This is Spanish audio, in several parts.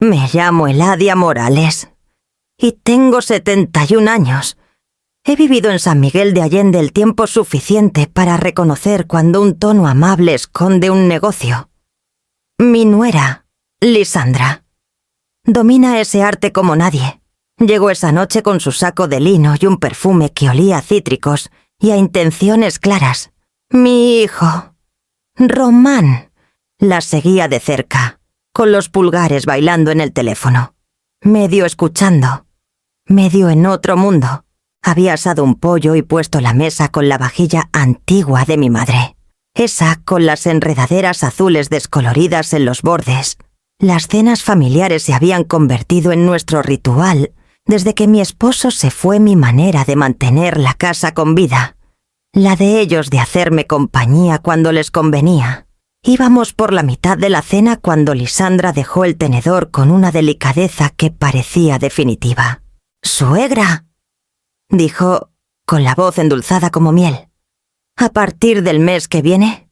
Me llamo Eladia Morales y tengo 71 años. He vivido en San Miguel de Allende el tiempo suficiente para reconocer cuando un tono amable esconde un negocio. Mi nuera, Lisandra, domina ese arte como nadie. Llegó esa noche con su saco de lino y un perfume que olía a cítricos y a intenciones claras. Mi hijo, Román, la seguía de cerca, con los pulgares bailando en el teléfono, medio escuchando, medio en otro mundo. Había asado un pollo y puesto la mesa con la vajilla antigua de mi madre, esa con las enredaderas azules descoloridas en los bordes. Las cenas familiares se habían convertido en nuestro ritual. Desde que mi esposo se fue, mi manera de mantener la casa con vida, la de ellos de hacerme compañía cuando les convenía. Íbamos por la mitad de la cena cuando Lisandra dejó el tenedor con una delicadeza que parecía definitiva. «¡Suegra!», dijo, con la voz endulzada como miel. «¿A partir del mes que viene?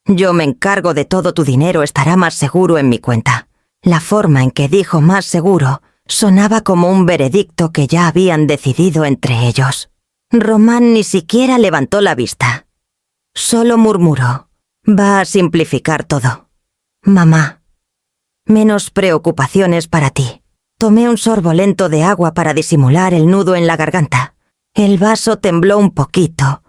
Yo me encargo de todo tu dinero, estará más seguro en mi cuenta». La forma en que dijo «más seguro» sonaba como un veredicto que ya habían decidido entre ellos. Román ni siquiera levantó la vista. Solo murmuró: «Va a simplificar todo. Mamá, menos preocupaciones para ti». Tomé un sorbo lento de agua para disimular el nudo en la garganta. El vaso tembló un poquito,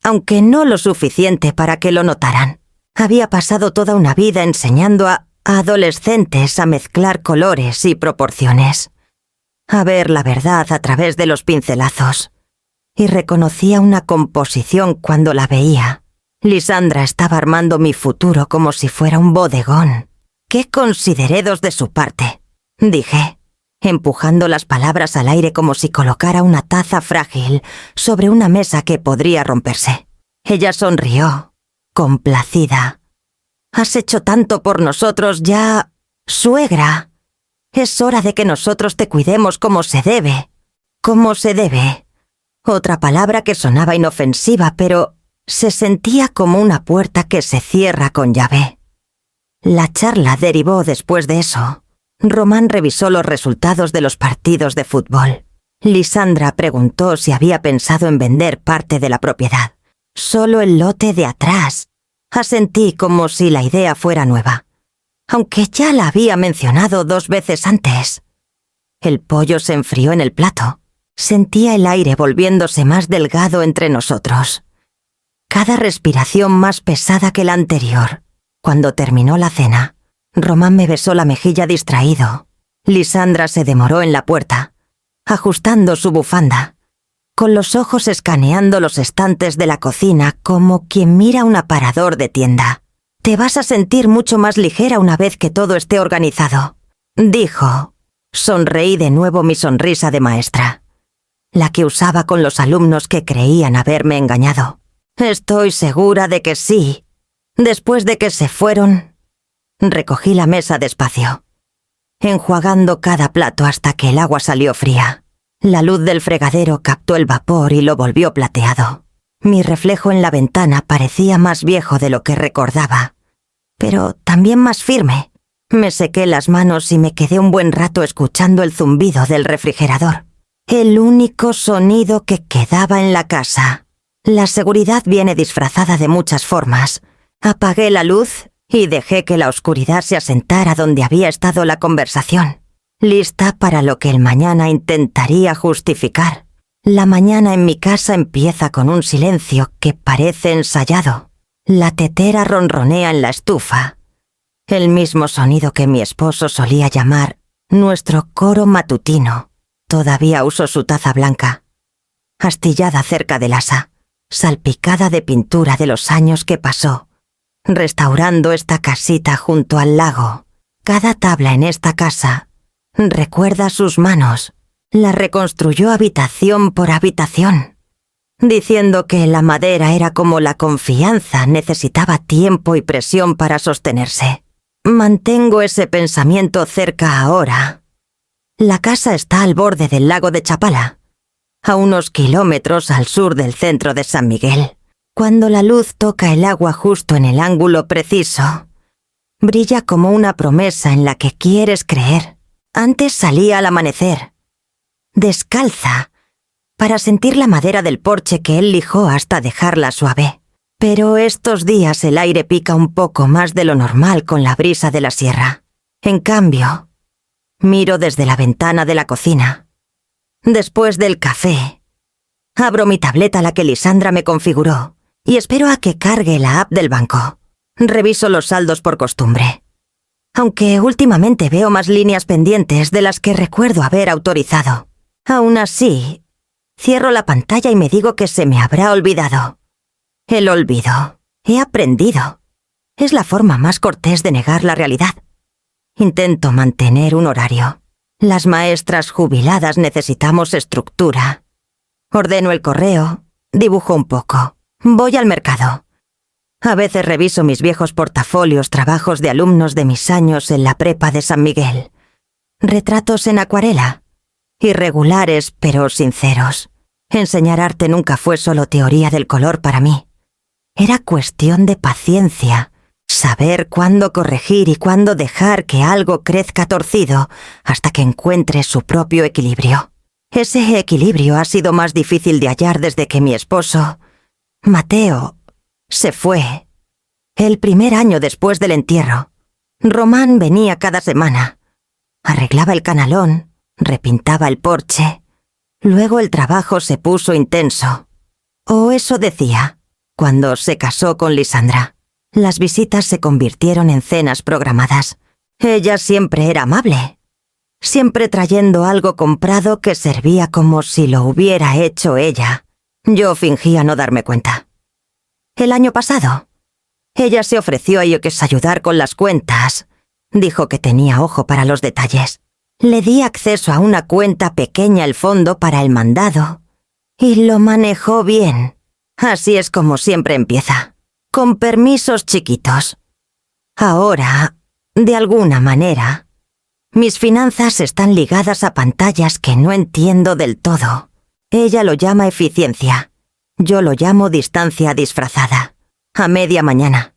aunque no lo suficiente para que lo notaran. Había pasado toda una vida enseñando a adolescentes a mezclar colores y proporciones, a ver la verdad a través de los pincelazos, y reconocía una composición cuando la veía. Lisandra estaba armando mi futuro como si fuera un bodegón. «¡Qué considerados de su parte!», dije, empujando las palabras al aire como si colocara una taza frágil sobre una mesa que podría romperse. Ella sonrió, complacida. «Has hecho tanto por nosotros ya, suegra. Es hora de que nosotros te cuidemos como se debe». «Como se debe». Otra palabra que sonaba inofensiva, pero se sentía como una puerta que se cierra con llave. La charla derivó después de eso. Román revisó los resultados de los partidos de fútbol. Lisandra preguntó si había pensado en vender parte de la propiedad. «Solo el lote de atrás». Asentí como si la idea fuera nueva, aunque ya la había mencionado 2 veces antes. El pollo se enfrió en el plato. Sentía el aire volviéndose más delgado entre nosotros. Cada respiración más pesada que la anterior. Cuando terminó la cena, Román me besó la mejilla distraído. Lisandra se demoró en la puerta, ajustando su bufanda, con los ojos escaneando los estantes de la cocina como quien mira un aparador de tienda. «Te vas a sentir mucho más ligera una vez que todo esté organizado», dijo. Sonreí de nuevo mi sonrisa de maestra, la que usaba con los alumnos que creían haberme engañado. «Estoy segura de que sí». Después de que se fueron, recogí la mesa despacio, enjuagando cada plato hasta que el agua salió fría. La luz del fregadero captó el vapor y lo volvió plateado. Mi reflejo en la ventana parecía más viejo de lo que recordaba, pero también más firme. Me sequé las manos y me quedé un buen rato escuchando el zumbido del refrigerador. El único sonido que quedaba en la casa. La seguridad viene disfrazada de muchas formas. Apagué la luz y dejé que la oscuridad se asentara donde había estado la conversación, lista para lo que el mañana intentaría justificar. La mañana en mi casa empieza con un silencio que parece ensayado. La tetera ronronea en la estufa, el mismo sonido que mi esposo solía llamar nuestro coro matutino. Todavía uso su taza blanca, astillada cerca del asa, salpicada de pintura de los años que pasó restaurando esta casita junto al lago. Cada tabla en esta casa recuerda sus manos. La reconstruyó habitación por habitación, diciendo que la madera era como la confianza, necesitaba tiempo y presión para sostenerse. Mantengo ese pensamiento cerca ahora. La casa está al borde del lago de Chapala, a unos kilómetros al sur del centro de San Miguel. Cuando la luz toca el agua justo en el ángulo preciso, brilla como una promesa en la que quieres creer. Antes salía al amanecer, descalza, para sentir la madera del porche que él lijó hasta dejarla suave. Pero estos días el aire pica un poco más de lo normal con la brisa de la sierra. En cambio, miro desde la ventana de la cocina. Después del café, abro mi tableta, la que Lisandra me configuró, y espero a que cargue la app del banco. Reviso los saldos por costumbre. Aunque últimamente veo más líneas pendientes de las que recuerdo haber autorizado. Aún así, cierro la pantalla y me digo que se me habrá olvidado. El olvido. He aprendido. Es la forma más cortés de negar la realidad. Intento mantener un horario. Las maestras jubiladas necesitamos estructura. Ordeno el correo, dibujo un poco. Voy al mercado. A veces reviso mis viejos portafolios, trabajos de alumnos de mis años en la prepa de San Miguel. Retratos en acuarela. Irregulares pero sinceros. Enseñar arte nunca fue solo teoría del color para mí. Era cuestión de paciencia, saber cuándo corregir y cuándo dejar que algo crezca torcido hasta que encuentre su propio equilibrio. Ese equilibrio ha sido más difícil de hallar desde que mi esposo, Mateo, se fue. El primer año después del entierro, Román venía cada semana. Arreglaba el canalón, repintaba el porche. Luego el trabajo se puso intenso. O eso decía. Cuando se casó con Lisandra, las visitas se convirtieron en cenas programadas. Ella siempre era amable, siempre trayendo algo comprado que servía como si lo hubiera hecho ella. Yo fingía no darme cuenta. El año pasado, ella se ofreció a ayudar con las cuentas. Dijo que tenía ojo para los detalles. Le di acceso a una cuenta pequeña al fondo para el mandado y lo manejó bien. Así es como siempre empieza, con permisos chiquitos. Ahora, de alguna manera, mis finanzas están ligadas a pantallas que no entiendo del todo. Ella lo llama eficiencia. Yo lo llamo distancia disfrazada. A media mañana,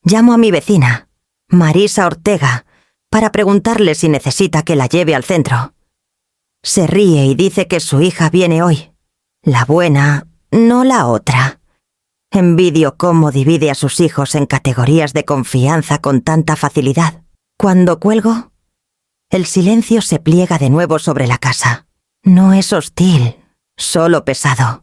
llamo a mi vecina, Marisa Ortega, para preguntarle si necesita que la lleve al centro. Se ríe y dice que su hija viene hoy. La buena, no la otra. Envidio cómo divide a sus hijos en categorías de confianza con tanta facilidad. Cuando cuelgo, el silencio se pliega de nuevo sobre la casa. No es hostil, solo pesado.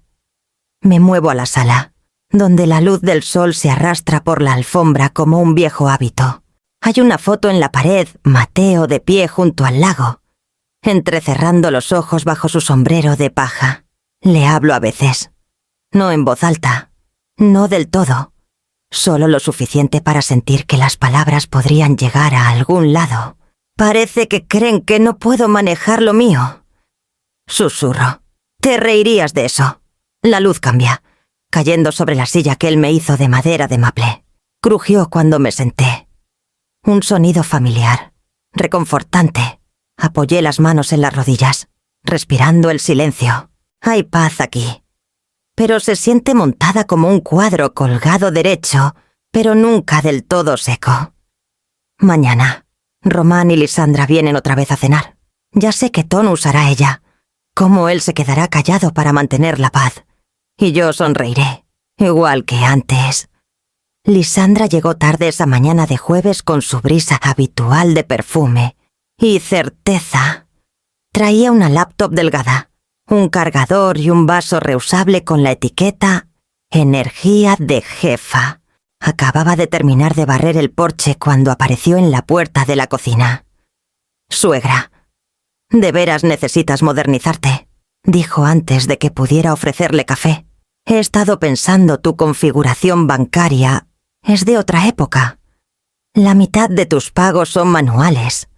Me muevo a la sala, donde la luz del sol se arrastra por la alfombra como un viejo hábito. Hay una foto en la pared, Mateo de pie junto al lago, entrecerrando los ojos bajo su sombrero de paja. Le hablo a veces. No en voz alta, no del todo, solo lo suficiente para sentir que las palabras podrían llegar a algún lado. Parece que creen que no puedo manejar lo mío. Susurro. Te reirías de eso. La luz cambia, cayendo sobre la silla que él me hizo de madera de maple. Crujió cuando me senté. Un sonido familiar, reconfortante. Apoyé las manos en las rodillas, respirando el silencio. Hay paz aquí. Pero se siente montada como un cuadro colgado derecho, pero nunca del todo seco. Mañana, Román y Lisandra vienen otra vez a cenar. Ya sé qué tono usará ella, cómo él se quedará callado para mantener la paz. Y yo sonreiré, igual que antes. Lisandra llegó tarde esa mañana de jueves con su brisa habitual de perfume y certeza. Traía una laptop delgada, un cargador y un vaso reusable con la etiqueta «Energía de jefa». Acababa de terminar de barrer el porche cuando apareció en la puerta de la cocina. «Suegra, de veras necesitas modernizarte», dijo antes de que pudiera ofrecerle café. «He estado pensando, tu configuración bancaria es de otra época. La mitad de tus pagos son manuales.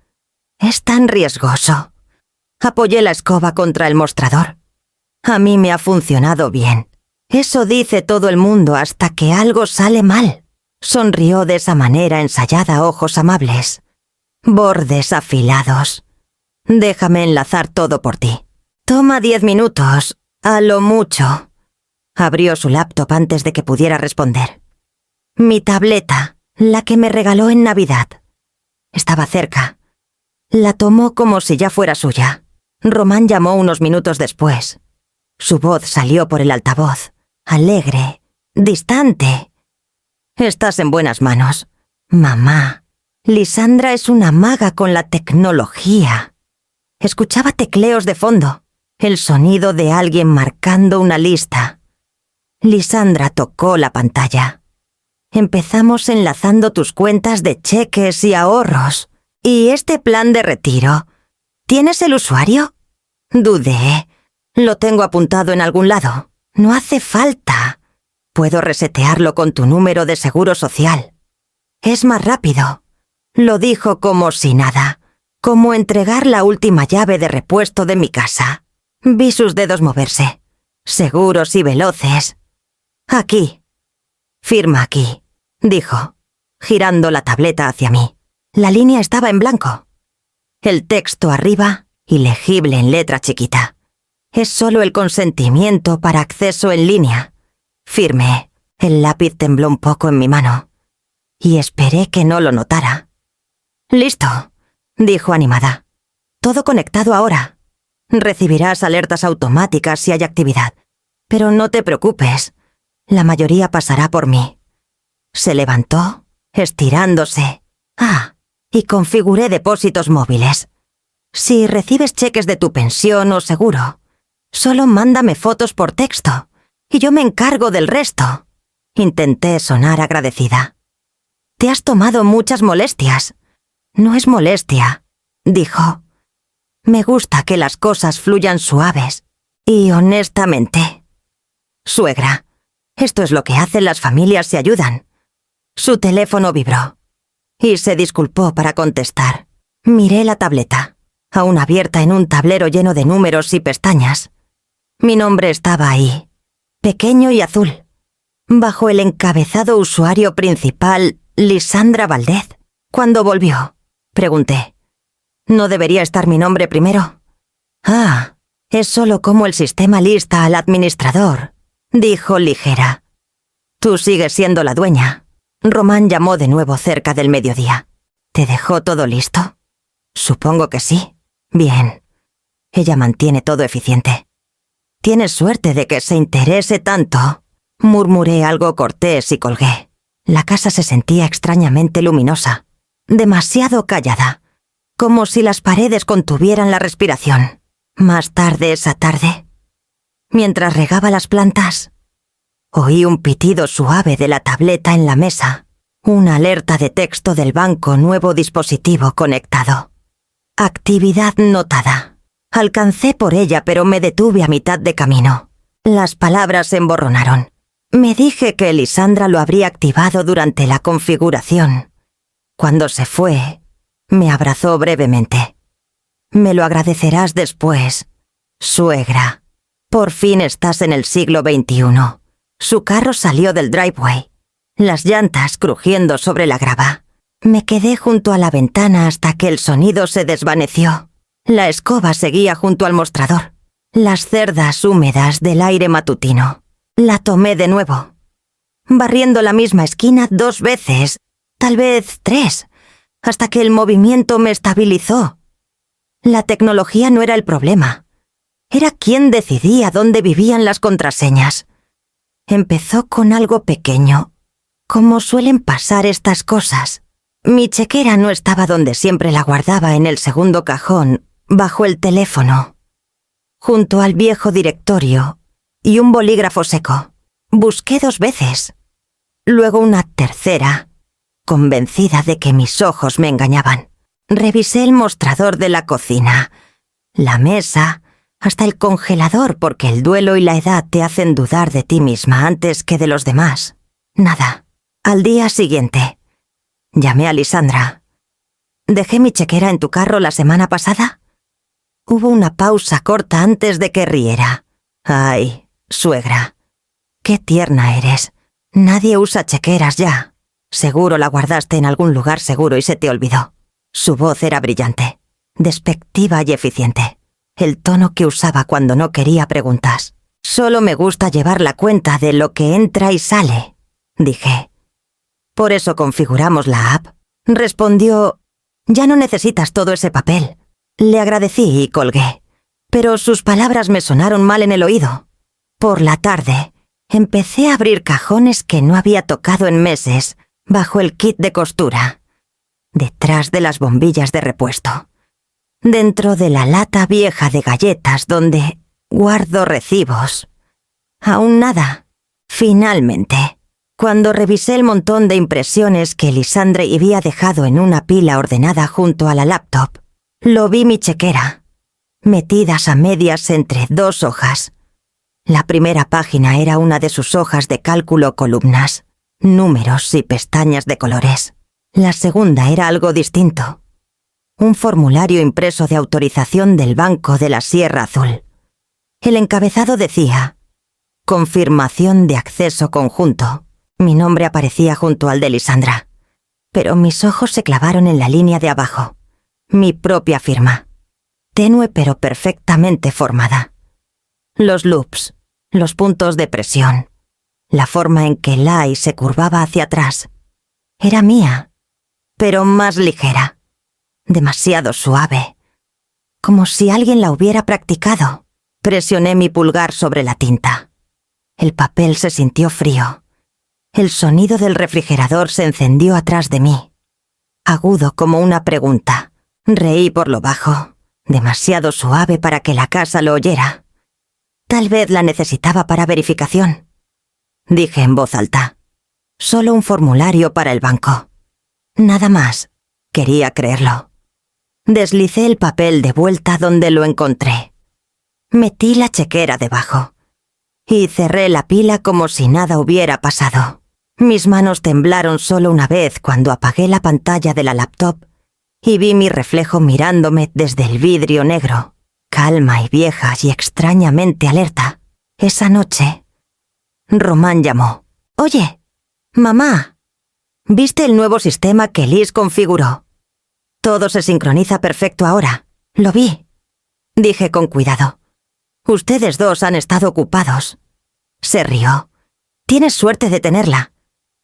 Es tan riesgoso». Apoyé la escoba contra el mostrador. A mí me ha funcionado bien. Eso dice todo el mundo hasta que algo sale mal. Sonrió de esa manera ensayada, ojos amables, bordes afilados. Déjame enlazar todo por ti. Toma 10 minutos, a lo mucho. Abrió su laptop antes de que pudiera responder. Mi tableta, la que me regaló en Navidad. Estaba cerca. La tomó como si ya fuera suya. Román llamó unos minutos después. Su voz salió por el altavoz, alegre, distante. Estás en buenas manos. Mamá, Lisandra es una maga con la tecnología. Escuchaba tecleos de fondo, el sonido de alguien marcando una lista. Lisandra tocó la pantalla. Empezamos enlazando tus cuentas de cheques y ahorros. ¿Y este plan de retiro? ¿Tienes el usuario? Dudé. Lo tengo apuntado en algún lado. No hace falta. Puedo resetearlo con tu número de seguro social. Es más rápido. Lo dijo como si nada. Como entregar la última llave de repuesto de mi casa. Vi sus dedos moverse. Seguros y veloces. Aquí. Firma aquí, dijo, girando la tableta hacia mí. La línea estaba en blanco. El texto arriba, ilegible en letra chiquita. Es solo el consentimiento para acceso en línea. Firmé. El lápiz tembló un poco en mi mano. Y esperé que no lo notara. Listo, dijo animada. Todo conectado ahora. Recibirás alertas automáticas si hay actividad. Pero no te preocupes. La mayoría pasará por mí. Se levantó, estirándose. Y configuré depósitos móviles. Si recibes cheques de tu pensión o seguro, solo mándame fotos por texto y yo me encargo del resto. Intenté sonar agradecida. Te has tomado muchas molestias. No es molestia, dijo. Me gusta que las cosas fluyan suaves. Y honestamente. Suegra, esto es lo que hacen las familias si ayudan. Su teléfono vibró. Y se disculpó para contestar. Miré la tableta, aún abierta en un tablero lleno de números y pestañas. Mi nombre estaba ahí, pequeño y azul, bajo el encabezado usuario principal, Lisandra Valdez. ¿Cuándo volvió? Pregunté. ¿No debería estar mi nombre primero? Es solo como el sistema lista al administrador, dijo ligera. Tú sigues siendo la dueña. Román llamó de nuevo cerca del mediodía. ¿Te dejó todo listo? Supongo que sí. Bien. Ella mantiene todo eficiente. Tienes suerte de que se interese tanto. Murmuré algo cortés y colgué. La casa se sentía extrañamente luminosa, demasiado callada, como si las paredes contuvieran la respiración. Más tarde esa tarde, mientras regaba las plantas, oí un pitido suave de la tableta en la mesa, una alerta de texto del banco, nuevo dispositivo conectado. Actividad notada. Alcancé por ella, pero me detuve a mitad de camino. Las palabras se emborronaron. Me dije que Lisandra lo habría activado durante la configuración. Cuando se fue, me abrazó brevemente. Me lo agradecerás después, suegra. Por fin estás en el siglo XXI. Su carro salió del driveway, las llantas crujiendo sobre la grava. Me quedé junto a la ventana hasta que el sonido se desvaneció. La escoba seguía junto al mostrador. Las cerdas húmedas del aire matutino. La tomé de nuevo, barriendo la misma esquina 2 veces, tal vez 3, hasta que el movimiento me estabilizó. La tecnología no era el problema. Era quien decidía dónde vivían las contraseñas. Empezó con algo pequeño, como suelen pasar estas cosas. Mi chequera no estaba donde siempre la guardaba, en el segundo cajón, bajo el teléfono, junto al viejo directorio y un bolígrafo seco. Busqué 2 veces, luego una tercera, convencida de que mis ojos me engañaban. Revisé el mostrador de la cocina, la mesa, hasta el congelador, porque el duelo y la edad te hacen dudar de ti misma antes que de los demás. Nada. Al día siguiente, llamé a Lisandra. ¿Dejé mi chequera en tu carro la semana pasada? Hubo una pausa corta antes de que riera. Ay, suegra, qué tierna eres. Nadie usa chequeras ya. Seguro la guardaste en algún lugar seguro y se te olvidó. Su voz era brillante, despectiva y eficiente. El tono que usaba cuando no quería preguntas. Solo me gusta llevar la cuenta de lo que entra y sale, dije. Por eso configuramos la app. Respondió, Ya no necesitas todo ese papel. Le agradecí y colgué. Pero sus palabras me sonaron mal en el oído. Por la tarde, empecé a abrir cajones que no había tocado en meses, bajo el kit de costura, detrás de las bombillas de repuesto, dentro de la lata vieja de galletas donde guardo recibos. Aún nada. Finalmente, cuando revisé el montón de impresiones que Lisandre había dejado en una pila ordenada junto a la laptop, lo vi mi chequera, metidas a medias entre 2 hojas. La primera página era una de sus hojas de cálculo columnas, números y pestañas de colores. La segunda era algo distinto. Un formulario impreso de autorización del Banco de la Sierra Azul. El encabezado decía: confirmación de acceso conjunto. Mi nombre aparecía junto al de Lisandra, pero mis ojos se clavaron en la línea de abajo. Mi propia firma. Tenue pero perfectamente formada. Los loops, los puntos de presión, la forma en que la I se curvaba hacia atrás. Era mía, pero más ligera. Demasiado suave. Como si alguien la hubiera practicado. Presioné mi pulgar sobre la tinta. El papel se sintió frío. El sonido del refrigerador se encendió atrás de mí. Agudo como una pregunta. Reí por lo bajo, demasiado suave para que la casa lo oyera. Tal vez la necesitaba para verificación. Dije en voz alta. Solo un formulario para el banco. Nada más. Quería creerlo. Deslicé el papel de vuelta donde lo encontré. Metí la chequera debajo y cerré la pila como si nada hubiera pasado. Mis manos temblaron solo una vez cuando apagué la pantalla de la laptop y vi mi reflejo mirándome desde el vidrio negro, calma y vieja y extrañamente alerta. Esa noche, Román llamó. «Oye, mamá, ¿viste el nuevo sistema que Liz configuró? Todo se sincroniza perfecto ahora. Lo vi», dije con cuidado. «Ustedes dos han estado ocupados». Se rió. «Tienes suerte de tenerla.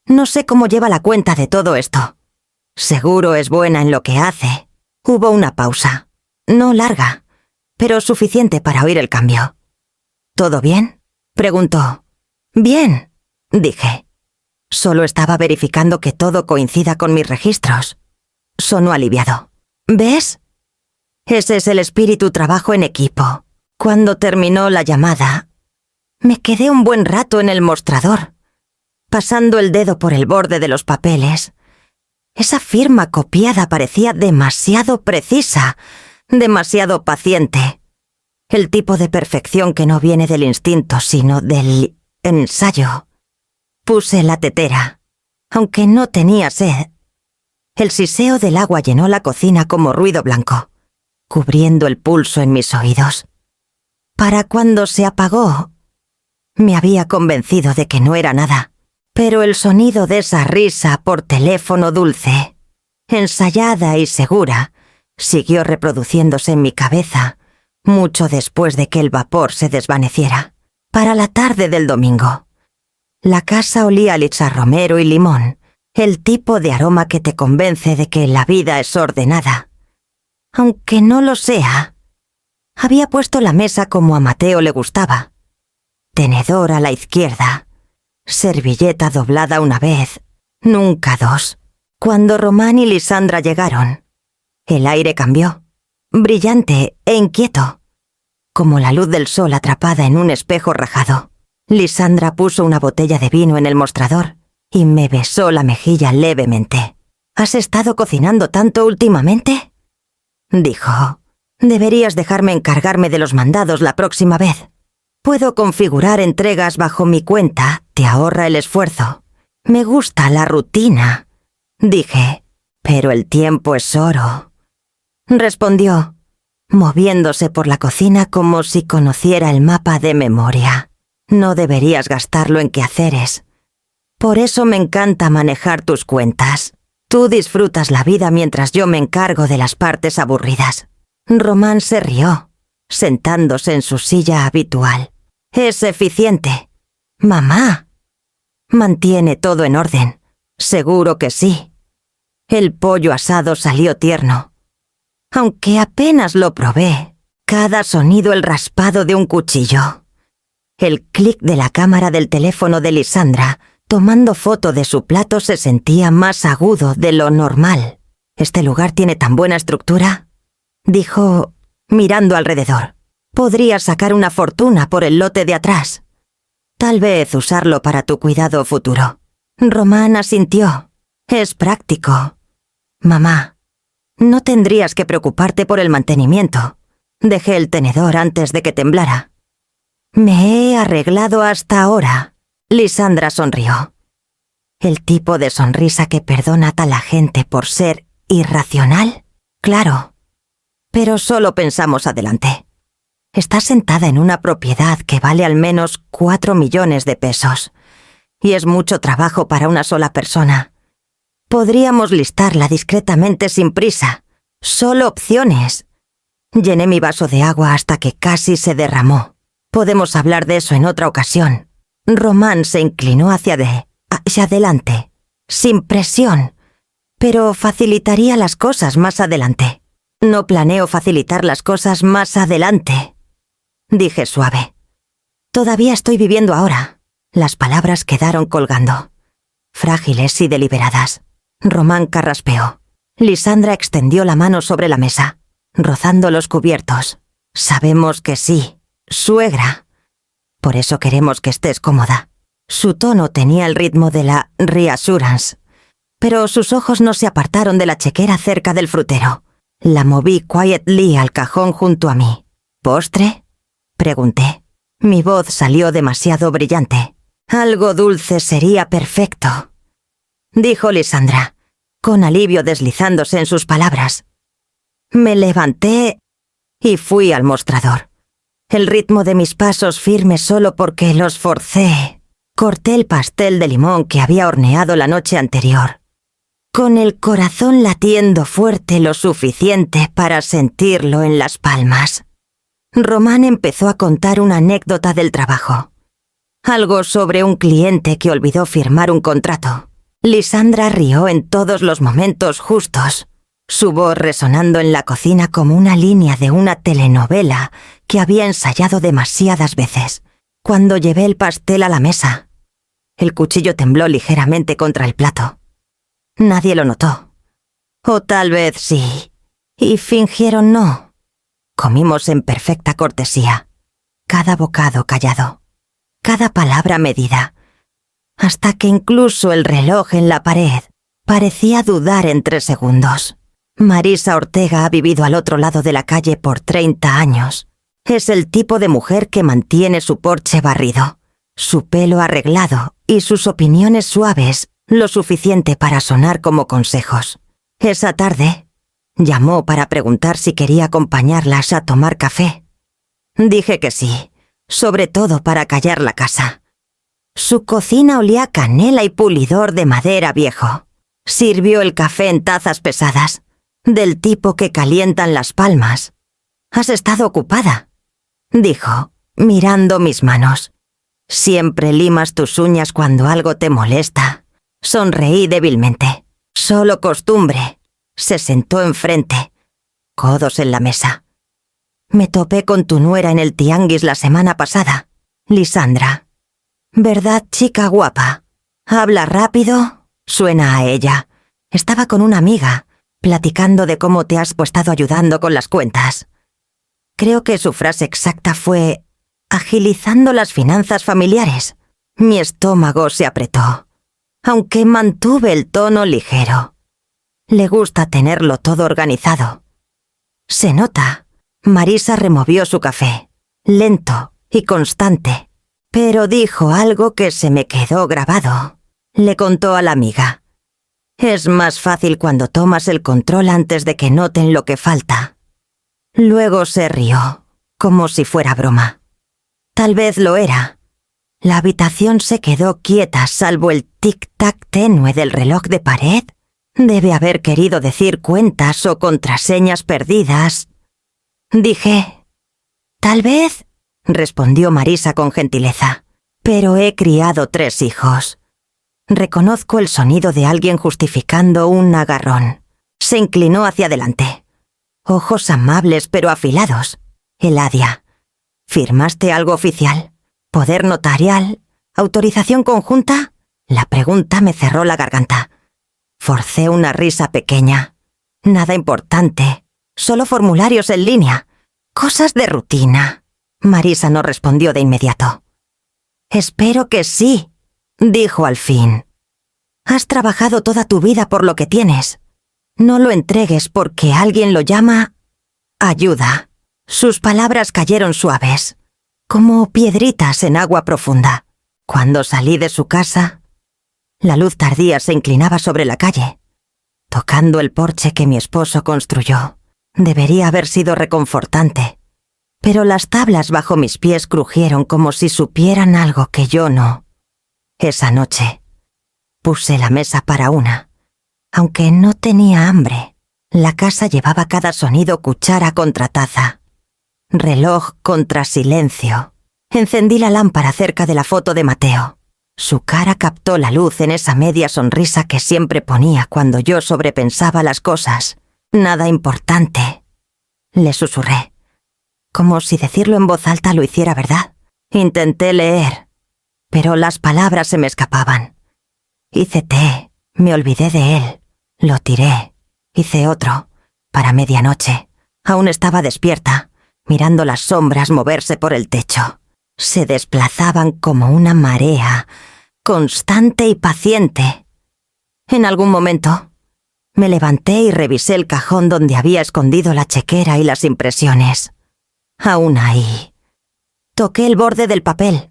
No sé cómo lleva la cuenta de todo esto. Seguro es buena en lo que hace». Hubo una pausa. No larga, pero suficiente para oír el cambio. «¿Todo bien?», preguntó. «Bien», dije. Solo estaba verificando que todo coincida con mis registros. Sonó aliviado. «¿Ves? Ese es el espíritu trabajo en equipo». Cuando terminó la llamada, me quedé un buen rato en el mostrador, pasando el dedo por el borde de los papeles. Esa firma copiada parecía demasiado precisa, demasiado paciente. El tipo de perfección que no viene del instinto, sino del ensayo. Puse la tetera, aunque no tenía sed. El siseo del agua llenó la cocina como ruido blanco, cubriendo el pulso en mis oídos. Para cuando se apagó, me había convencido de que no era nada, pero el sonido de esa risa por teléfono dulce, ensayada y segura, siguió reproduciéndose en mi cabeza mucho después de que el vapor se desvaneciera. Para la tarde del domingo, la casa olía a lichar-romero y limón, el tipo de aroma que te convence de que la vida es ordenada. Aunque no lo sea, había puesto la mesa como a Mateo le gustaba. Tenedor a la izquierda, servilleta doblada una vez, nunca dos. Cuando Román y Lisandra llegaron, el aire cambió, brillante e inquieto, como la luz del sol atrapada en un espejo rajado. Lisandra puso una botella de vino en el mostrador y me besó la mejilla levemente. «¿Has estado cocinando tanto últimamente?», dijo. «Deberías dejarme encargarme de los mandados la próxima vez. Puedo configurar entregas bajo mi cuenta, te ahorra el esfuerzo. Me gusta la rutina», dije. «Pero el tiempo es oro», respondió, moviéndose por la cocina como si conociera el mapa de memoria. «No deberías gastarlo en quehaceres. Por eso me encanta manejar tus cuentas. Tú disfrutas la vida mientras yo me encargo de las partes aburridas». Román se rió, sentándose en su silla habitual. «Es eficiente». «Mamá, mantiene todo en orden». «Seguro que sí». El pollo asado salió tierno. Aunque apenas lo probé, cada sonido el raspado de un cuchillo. El clic de la cámara del teléfono de Lisandra, tomando foto de su plato, se sentía más agudo de lo normal. «¿Este lugar tiene tan buena estructura?», dijo, mirando alrededor. «Podría sacar una fortuna por el lote de atrás. Tal vez usarlo para tu cuidado futuro». Román asintió. «Es práctico. Mamá, no tendrías que preocuparte por el mantenimiento. Dejé el tenedor antes de que temblara». «Me he arreglado hasta ahora». Lisandra sonrió. ¿El tipo de sonrisa que perdona a la gente por ser irracional? Claro. Pero solo pensamos adelante. Estás sentada en una propiedad que vale al menos 4 millones de pesos. Y es mucho trabajo para una sola persona. Podríamos listarla discretamente sin prisa. Solo opciones. Llené mi vaso de agua hasta que casi se derramó. Podemos hablar de eso en otra ocasión. Román se inclinó hacia adelante, sin presión, pero facilitaría las cosas más adelante. «No planeo facilitar las cosas más adelante», dije suave. «Todavía estoy viviendo ahora». Las palabras quedaron colgando, frágiles y deliberadas. Román carraspeó. Lisandra extendió la mano sobre la mesa, rozando los cubiertos. «Sabemos que sí, suegra. Por eso queremos que estés cómoda». Su tono tenía el ritmo de la reassurance, pero sus ojos no se apartaron de la chequera cerca del frutero. La moví quietly al cajón junto a mí. «¿Postre?», pregunté. Mi voz salió demasiado brillante. «Algo dulce sería perfecto», dijo Lisandra, con alivio deslizándose en sus palabras. Me levanté y fui al mostrador. El ritmo de mis pasos firmes solo porque los forcé. Corté el pastel de limón que había horneado la noche anterior, con el corazón latiendo fuerte lo suficiente para sentirlo en las palmas. Román empezó a contar una anécdota del trabajo. Algo sobre un cliente que olvidó firmar un contrato. Lisandra rió en todos los momentos justos, su voz resonando en la cocina como una línea de una telenovela que había ensayado demasiadas veces. Cuando llevé el pastel a la mesa, el cuchillo tembló ligeramente contra el plato. Nadie lo notó. O tal vez sí, y fingieron no. Comimos en perfecta cortesía, cada bocado callado, cada palabra medida, hasta que incluso el reloj en la pared parecía dudar en 3 segundos. Marisa Ortega ha vivido al otro lado de la calle por 30 años. Es el tipo de mujer que mantiene su porche barrido, su pelo arreglado y sus opiniones suaves, lo suficiente para sonar como consejos. Esa tarde, llamó para preguntar si quería acompañarlas a tomar café. Dije que sí, sobre todo para callar la casa. Su cocina olía a canela y pulidor de madera viejo. Sirvió el café en tazas pesadas, del tipo que calientan las palmas. «¿Has estado ocupada?», dijo, mirando mis manos. «Siempre limas tus uñas cuando algo te molesta». Sonreí débilmente. «Solo costumbre». Se sentó enfrente, codos en la mesa. «Me topé con tu nuera en el tianguis la semana pasada, Lisandra. ¿Verdad, chica guapa? Habla rápido», suena a ella. «Estaba con una amiga, platicando de cómo te has estado ayudando con las cuentas». Creo que su frase exacta fue «agilizando las finanzas familiares». Mi estómago se apretó, aunque mantuve el tono ligero. Le gusta tenerlo todo organizado. «Se nota». Marisa removió su café, lento y constante, pero dijo algo que se me quedó grabado. Le contó a la amiga: «Es más fácil cuando tomas el control antes de que noten lo que falta». Luego se rió, como si fuera broma. Tal vez lo era. La habitación se quedó quieta salvo el tic-tac tenue del reloj de pared. Debe haber querido decir cuentas o contraseñas perdidas. Dije: «Tal vez», respondió Marisa con gentileza, «pero he criado 3 hijos. Reconozco el sonido de alguien justificando un agarrón. Se inclinó hacia adelante. Ojos amables pero afilados. Eladia. ¿Firmaste algo oficial? ¿Poder notarial? ¿Autorización conjunta? La pregunta me cerró la garganta. Forcé una risa pequeña. Nada importante. Solo formularios en línea. Cosas de rutina. Marisa no respondió de inmediato. Espero que sí, dijo al fin. Has trabajado toda tu vida por lo que tienes. No lo entregues porque alguien lo llama ayuda. Sus palabras cayeron suaves, como piedritas en agua profunda. Cuando salí de su casa, la luz tardía se inclinaba sobre la calle, tocando el porche que mi esposo construyó. Debería haber sido reconfortante, pero las tablas bajo mis pies crujieron como si supieran algo que yo no. Esa noche, puse la mesa para una. Aunque no tenía hambre, la casa llevaba cada sonido cuchara contra taza, reloj contra silencio. Encendí la lámpara cerca de la foto de Mateo. Su cara captó la luz en esa media sonrisa que siempre ponía cuando yo sobrepensaba las cosas. Nada importante. Le susurré, como si decirlo en voz alta lo hiciera verdad. Intenté leer, pero las palabras se me escapaban. Hice té, me olvidé de él, lo tiré. Hice otro, para medianoche. Aún estaba despierta, mirando las sombras moverse por el techo. Se desplazaban como una marea, constante y paciente. En algún momento, me levanté y revisé el cajón donde había escondido la chequera y las impresiones. Aún ahí. Toqué el borde del papel,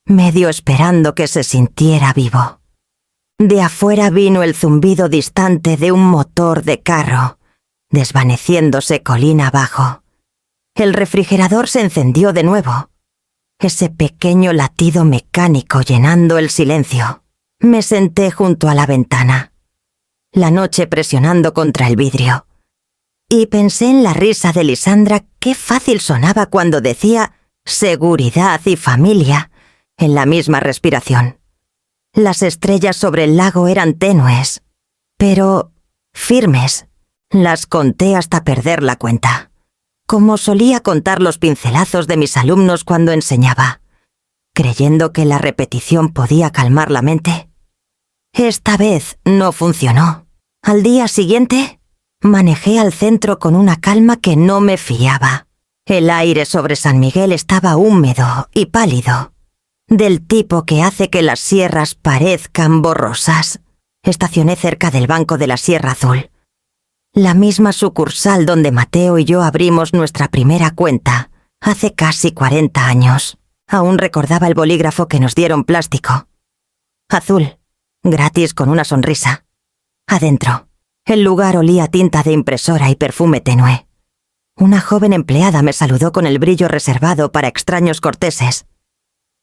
medio esperando que se sintiera vivo. De afuera vino el zumbido distante de un motor de carro, desvaneciéndose colina abajo. El refrigerador se encendió de nuevo. Ese pequeño latido mecánico llenando el silencio. Me senté junto a la ventana, la noche presionando contra el vidrio. Y pensé en la risa de Lisandra. Qué fácil sonaba cuando decía seguridad y familia en la misma respiración. Las estrellas sobre el lago eran tenues, pero firmes. Las conté hasta perder la cuenta, como solía contar los pincelazos de mis alumnos cuando enseñaba, creyendo que la repetición podía calmar la mente. Esta vez no funcionó. Al día siguiente, manejé al centro con una calma que no me fiaba. El aire sobre San Miguel estaba húmedo y pálido, del tipo que hace que las sierras parezcan borrosas. Estacioné cerca del banco de la Sierra Azul, la misma sucursal donde Mateo y yo abrimos nuestra primera cuenta, hace casi 40 años. Aún recordaba el bolígrafo que nos dieron plástico. Azul, gratis con una sonrisa. Adentro, el lugar olía a tinta de impresora y perfume tenue. Una joven empleada me saludó con el brillo reservado para extraños corteses.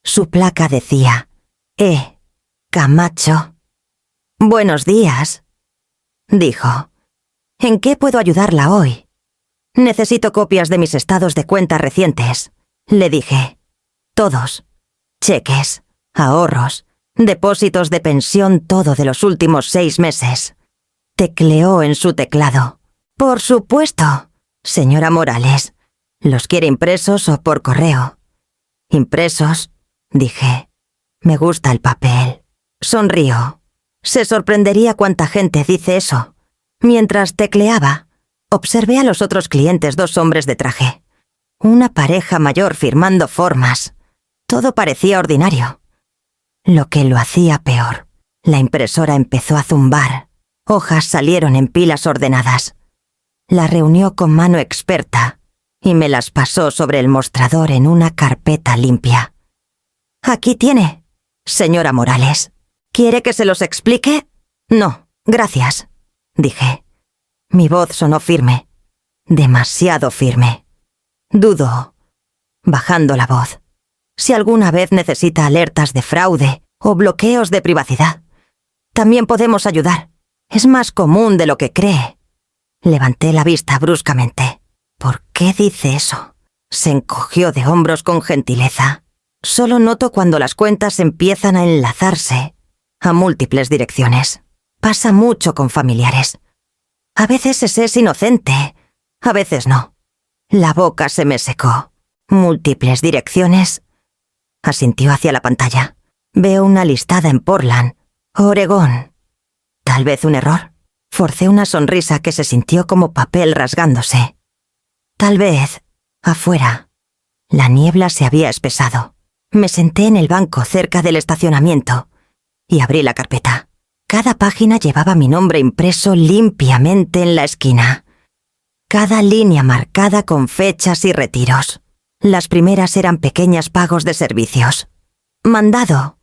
Su placa decía, Camacho. «Buenos días», dijo. «¿En qué puedo ayudarla hoy?» «Necesito copias de mis estados de cuenta recientes», le dije. «Todos. Cheques, ahorros, depósitos de pensión, todo de los últimos 6 meses». Tecleó en su teclado. «Por supuesto, señora Morales. ¿Los quiere impresos o por correo?» «Impresos», dije. «Me gusta el papel». Sonrió. Se sorprendería cuánta gente dice eso. Mientras tecleaba, observé a los otros clientes, 2 hombres de traje. Una pareja mayor firmando formas. Todo parecía ordinario. Lo que lo hacía peor. La impresora empezó a zumbar. Hojas salieron en pilas ordenadas. La reunió con mano experta y me las pasó sobre el mostrador en una carpeta limpia. «Aquí tiene, señora Morales. ¿Quiere que se los explique?» «No, gracias», dije. Mi voz sonó firme, demasiado firme. «Dudo», bajando la voz, «si alguna vez necesita alertas de fraude o bloqueos de privacidad. También podemos ayudar. Es más común de lo que cree». Levanté la vista bruscamente. «¿Por qué dice eso?» Se encogió de hombros con gentileza. «Solo noto cuando las cuentas empiezan a enlazarse. a múltiples direcciones. Pasa mucho con familiares. A veces se es inocente, a veces no. La boca se me secó. Múltiples direcciones. Asintió hacia la pantalla. Veo una listada en Portland, Oregón. Tal vez un error. Forcé una sonrisa que se sintió como papel rasgándose. Tal vez, afuera. La niebla se había espesado. Me senté en el banco cerca del estacionamiento y abrí la carpeta. Cada página llevaba mi nombre impreso limpiamente en la esquina. Cada línea marcada con fechas y retiros. Las primeras eran pequeños pagos de servicios. Mandado.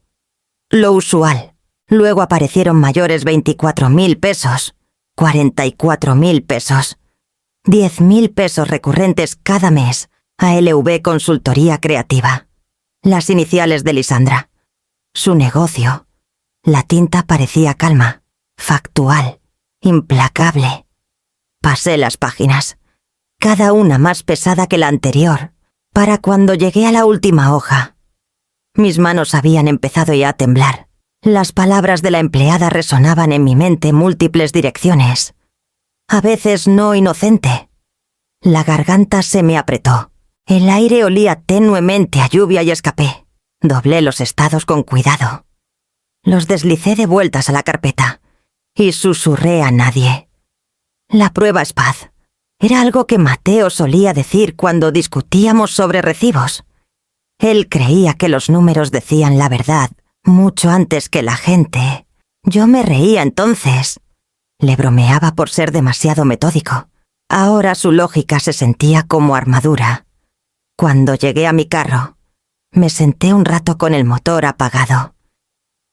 Lo usual. Luego aparecieron mayores 24.000 pesos, 44.000 pesos, 10.000 pesos recurrentes cada mes a LV Consultoría Creativa. Las iniciales de Lisandra. Su negocio. La tinta parecía calma, factual, implacable. Pasé las páginas, cada una más pesada que la anterior, para cuando llegué a la última hoja. Mis manos habían empezado ya a temblar. Las palabras de la empleada resonaban en mi mente múltiples direcciones. A veces no inocente. La garganta se me apretó. El aire olía tenuemente a lluvia y escapé. Doblé los estados con cuidado. Los deslicé de vueltas a la carpeta y susurré a nadie. La prueba es paz. Era algo que Mateo solía decir cuando discutíamos sobre recibos. Él creía que los números decían la verdad mucho antes que la gente. Yo me reía entonces. Le bromeaba por ser demasiado metódico. Ahora su lógica se sentía como armadura. Cuando llegué a mi carro, me senté un rato con el motor apagado.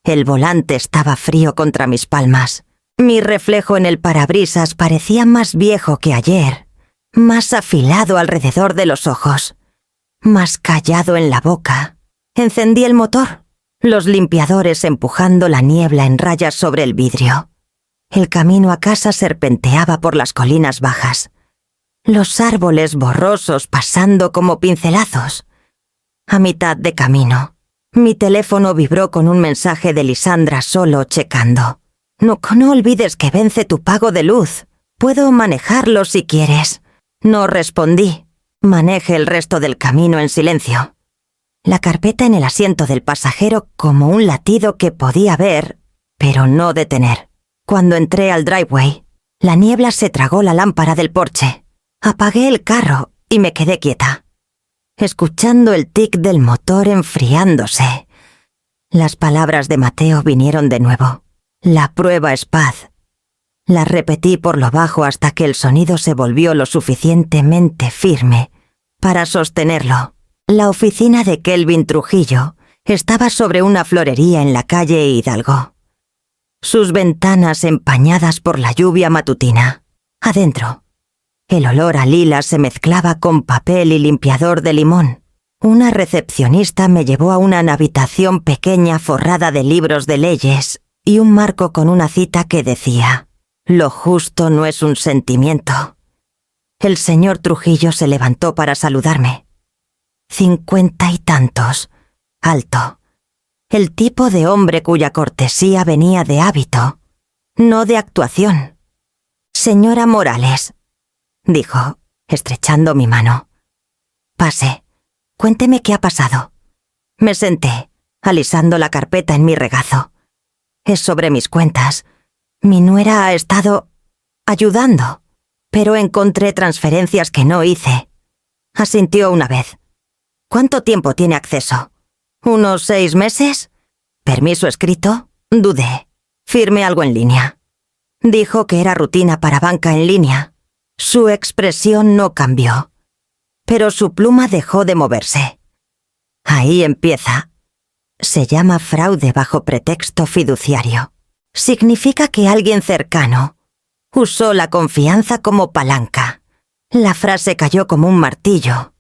El volante estaba frío contra mis palmas. Mi reflejo en el parabrisas parecía más viejo que ayer, más afilado alrededor de los ojos, más callado en la boca. Encendí el motor, los limpiadores empujando la niebla en rayas sobre el vidrio. El camino a casa serpenteaba por las colinas bajas, los árboles borrosos pasando como pincelazos. A mitad de camino, mi teléfono vibró con un mensaje de Lisandra solo checando. No olvides que vence tu pago de luz. Puedo manejarlo si quieres. No respondí. Manejé el resto del camino en silencio. La carpeta en el asiento del pasajero como un latido que podía ver, pero no detener. Cuando entré al driveway, la niebla se tragó la lámpara del porche. Apagué el carro y me quedé quieta, escuchando el tic del motor enfriándose. Las palabras de Mateo vinieron de nuevo. La prueba es paz. Las repetí por lo bajo hasta que el sonido se volvió lo suficientemente firme para sostenerlo. La oficina de Kelvin Trujillo estaba sobre una florería en la calle Hidalgo. Sus ventanas empañadas por la lluvia matutina. Adentro, el olor a lilas se mezclaba con papel y limpiador de limón. Una recepcionista me llevó a una habitación pequeña forrada de libros de leyes y un marco con una cita que decía: «Lo justo no es un sentimiento». El señor Trujillo se levantó para saludarme. 50 y tantos, alto. El tipo de hombre cuya cortesía venía de hábito, no de actuación. «Señora Morales», dijo, estrechando mi mano. «Pase. Cuénteme qué ha pasado». Me senté, alisando la carpeta en mi regazo. Es sobre mis cuentas. Mi nuera ha estado ayudando, pero encontré transferencias que no hice. Asintió una vez. ¿Cuánto tiempo tiene acceso? ¿Unos 6 meses? ¿Permiso escrito? Dudé. Firmé algo en línea. Dijo que era rutina para banca en línea. Su expresión no cambió, pero su pluma dejó de moverse. Ahí empieza. Se llama fraude bajo pretexto fiduciario. Significa que alguien cercano usó la confianza como palanca. La frase cayó como un martillo.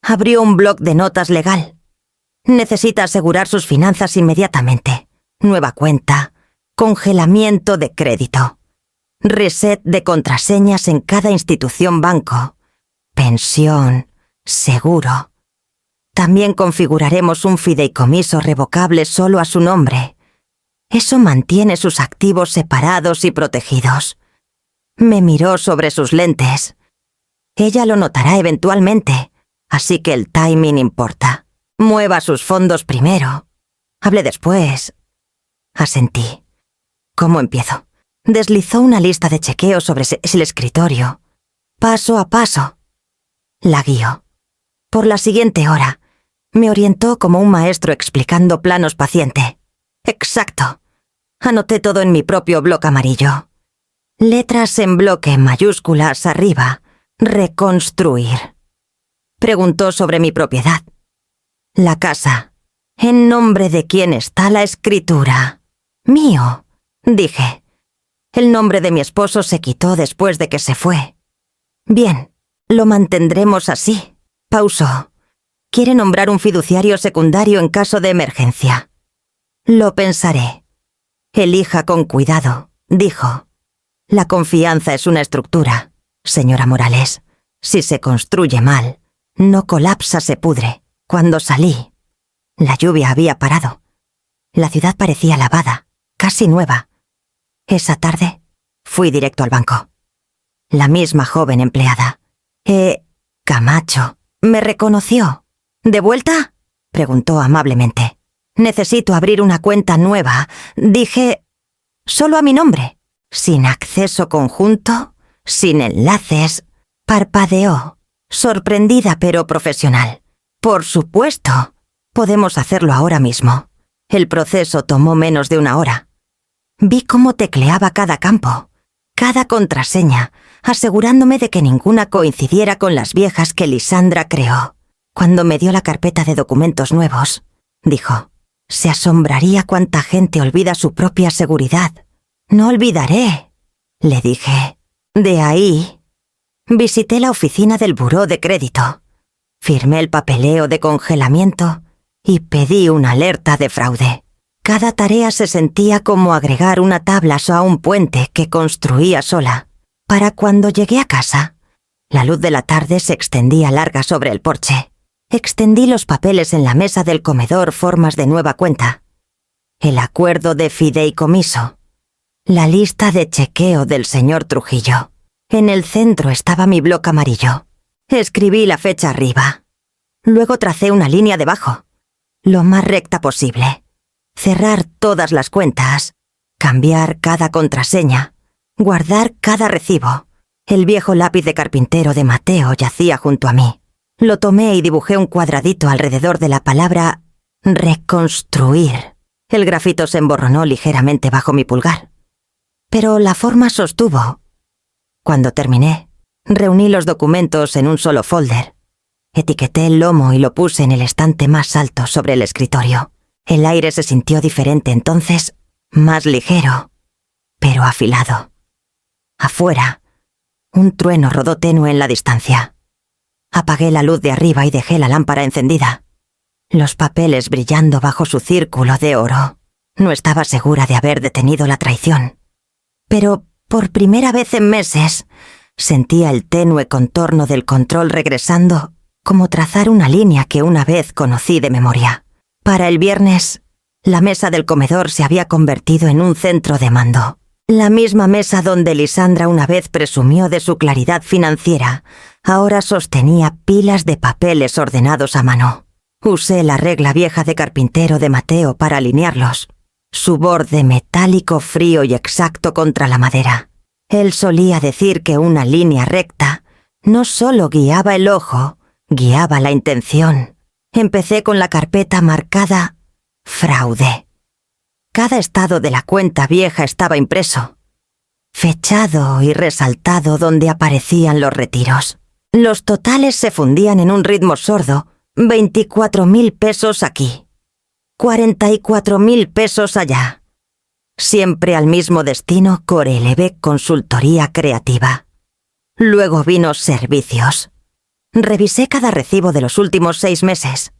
Abrió un bloc de notas legal. Necesita asegurar sus finanzas inmediatamente. Nueva cuenta, congelamiento de crédito, reset de contraseñas en cada institución banco, pensión, seguro. También configuraremos un fideicomiso revocable solo a su nombre. Eso mantiene sus activos separados y protegidos. Me miró sobre sus lentes. Ella lo notará eventualmente, así que el timing importa. Mueva sus fondos primero. Hable después. Asentí. ¿Cómo empiezo? Deslizó una lista de chequeos sobre el escritorio. Paso a paso. La guió. Por la siguiente hora, me orientó como un maestro explicando planos paciente. Exacto. Anoté todo en mi propio bloc amarillo. Letras en bloque mayúsculas arriba. Reconstruir. Preguntó sobre mi propiedad. La casa. ¿En nombre de quién está la escritura? Mío, dije. El nombre de mi esposo se quitó después de que se fue. Bien, lo mantendremos así. Pausó. Quiere nombrar un fiduciario secundario en caso de emergencia. Lo pensaré. Elija con cuidado, dijo. La confianza es una estructura, señora Morales. Si se construye mal, no colapsa, se pudre. Cuando salí, la lluvia había parado. La ciudad parecía lavada, casi nueva. Esa tarde, fui directo al banco. La misma joven empleada. Camacho, me reconoció. ¿De vuelta? Preguntó amablemente. Necesito abrir una cuenta nueva. Dije, solo a mi nombre. Sin acceso conjunto, sin enlaces. Parpadeó, sorprendida pero profesional. Por supuesto. Podemos hacerlo ahora mismo. El proceso tomó menos de una hora. Vi cómo tecleaba cada campo, cada contraseña, asegurándome de que ninguna coincidiera con las viejas que Lisandra creó. Cuando me dio la carpeta de documentos nuevos, dijo, se asombraría cuánta gente olvida su propia seguridad. No olvidaré, le dije. De ahí, visité la oficina del buró de crédito, firmé el papeleo de congelamiento y pedí una alerta de fraude. Cada tarea se sentía como agregar una tabla a un puente que construía sola. Para cuando llegué a casa, la luz de la tarde se extendía larga sobre el porche. Extendí los papeles en la mesa del comedor, formas de nueva cuenta. El acuerdo de fideicomiso. La lista de chequeo del señor Trujillo. En el centro estaba mi bloc amarillo. Escribí la fecha arriba. Luego tracé una línea debajo, lo más recta posible. Cerrar todas las cuentas, cambiar cada contraseña, guardar cada recibo. El viejo lápiz de carpintero de Mateo yacía junto a mí. Lo tomé y dibujé un cuadradito alrededor de la palabra reconstruir. El grafito se emborronó ligeramente bajo mi pulgar. Pero la forma sostuvo. Cuando terminé, reuní los documentos en un solo folder. Etiqueté el lomo y lo puse en el estante más alto sobre el escritorio. El aire se sintió diferente entonces, más ligero, pero afilado. Afuera, un trueno rodó tenue en la distancia. Apagué la luz de arriba y dejé la lámpara encendida. Los papeles brillando bajo su círculo de oro. No estaba segura de haber detenido la traición. Pero, por primera vez en meses, sentía el tenue contorno del control regresando, como trazar una línea que una vez conocí de memoria. Para el viernes, la mesa del comedor se había convertido en un centro de mando. La misma mesa donde Lisandra una vez presumió de su claridad financiera, ahora sostenía pilas de papeles ordenados a mano. Usé la regla vieja de carpintero de Mateo para alinearlos. Su borde metálico, frío y exacto contra la madera. Él solía decir que una línea recta no solo guiaba el ojo, guiaba la intención. Empecé con la carpeta marcada fraude. Cada estado de la cuenta vieja estaba impreso, fechado y resaltado donde aparecían los retiros. Los totales se fundían en un ritmo sordo, 24.000 pesos aquí, 44.000 pesos allá. Siempre al mismo destino, Coreleve Consultoría Creativa. Luego vino servicios. Revisé cada recibo de los últimos 6 meses.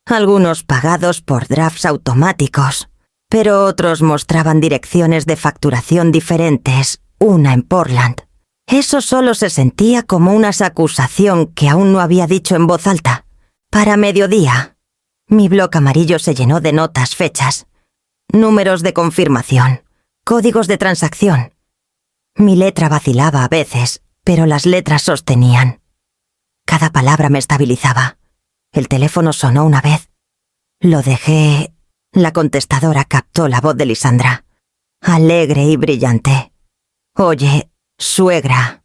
Algunos pagados por drafts automáticos, pero otros mostraban direcciones de facturación diferentes, una en Portland. Eso solo se sentía como una acusación que aún no había dicho en voz alta. Para mediodía, mi bloc amarillo se llenó de notas fechas. números de confirmación, códigos de transacción. Mi letra vacilaba a veces, pero las letras sostenían. Cada palabra me estabilizaba. El teléfono sonó una vez. Lo dejé. La contestadora captó la voz de Lisandra, alegre y brillante. Oye, suegra.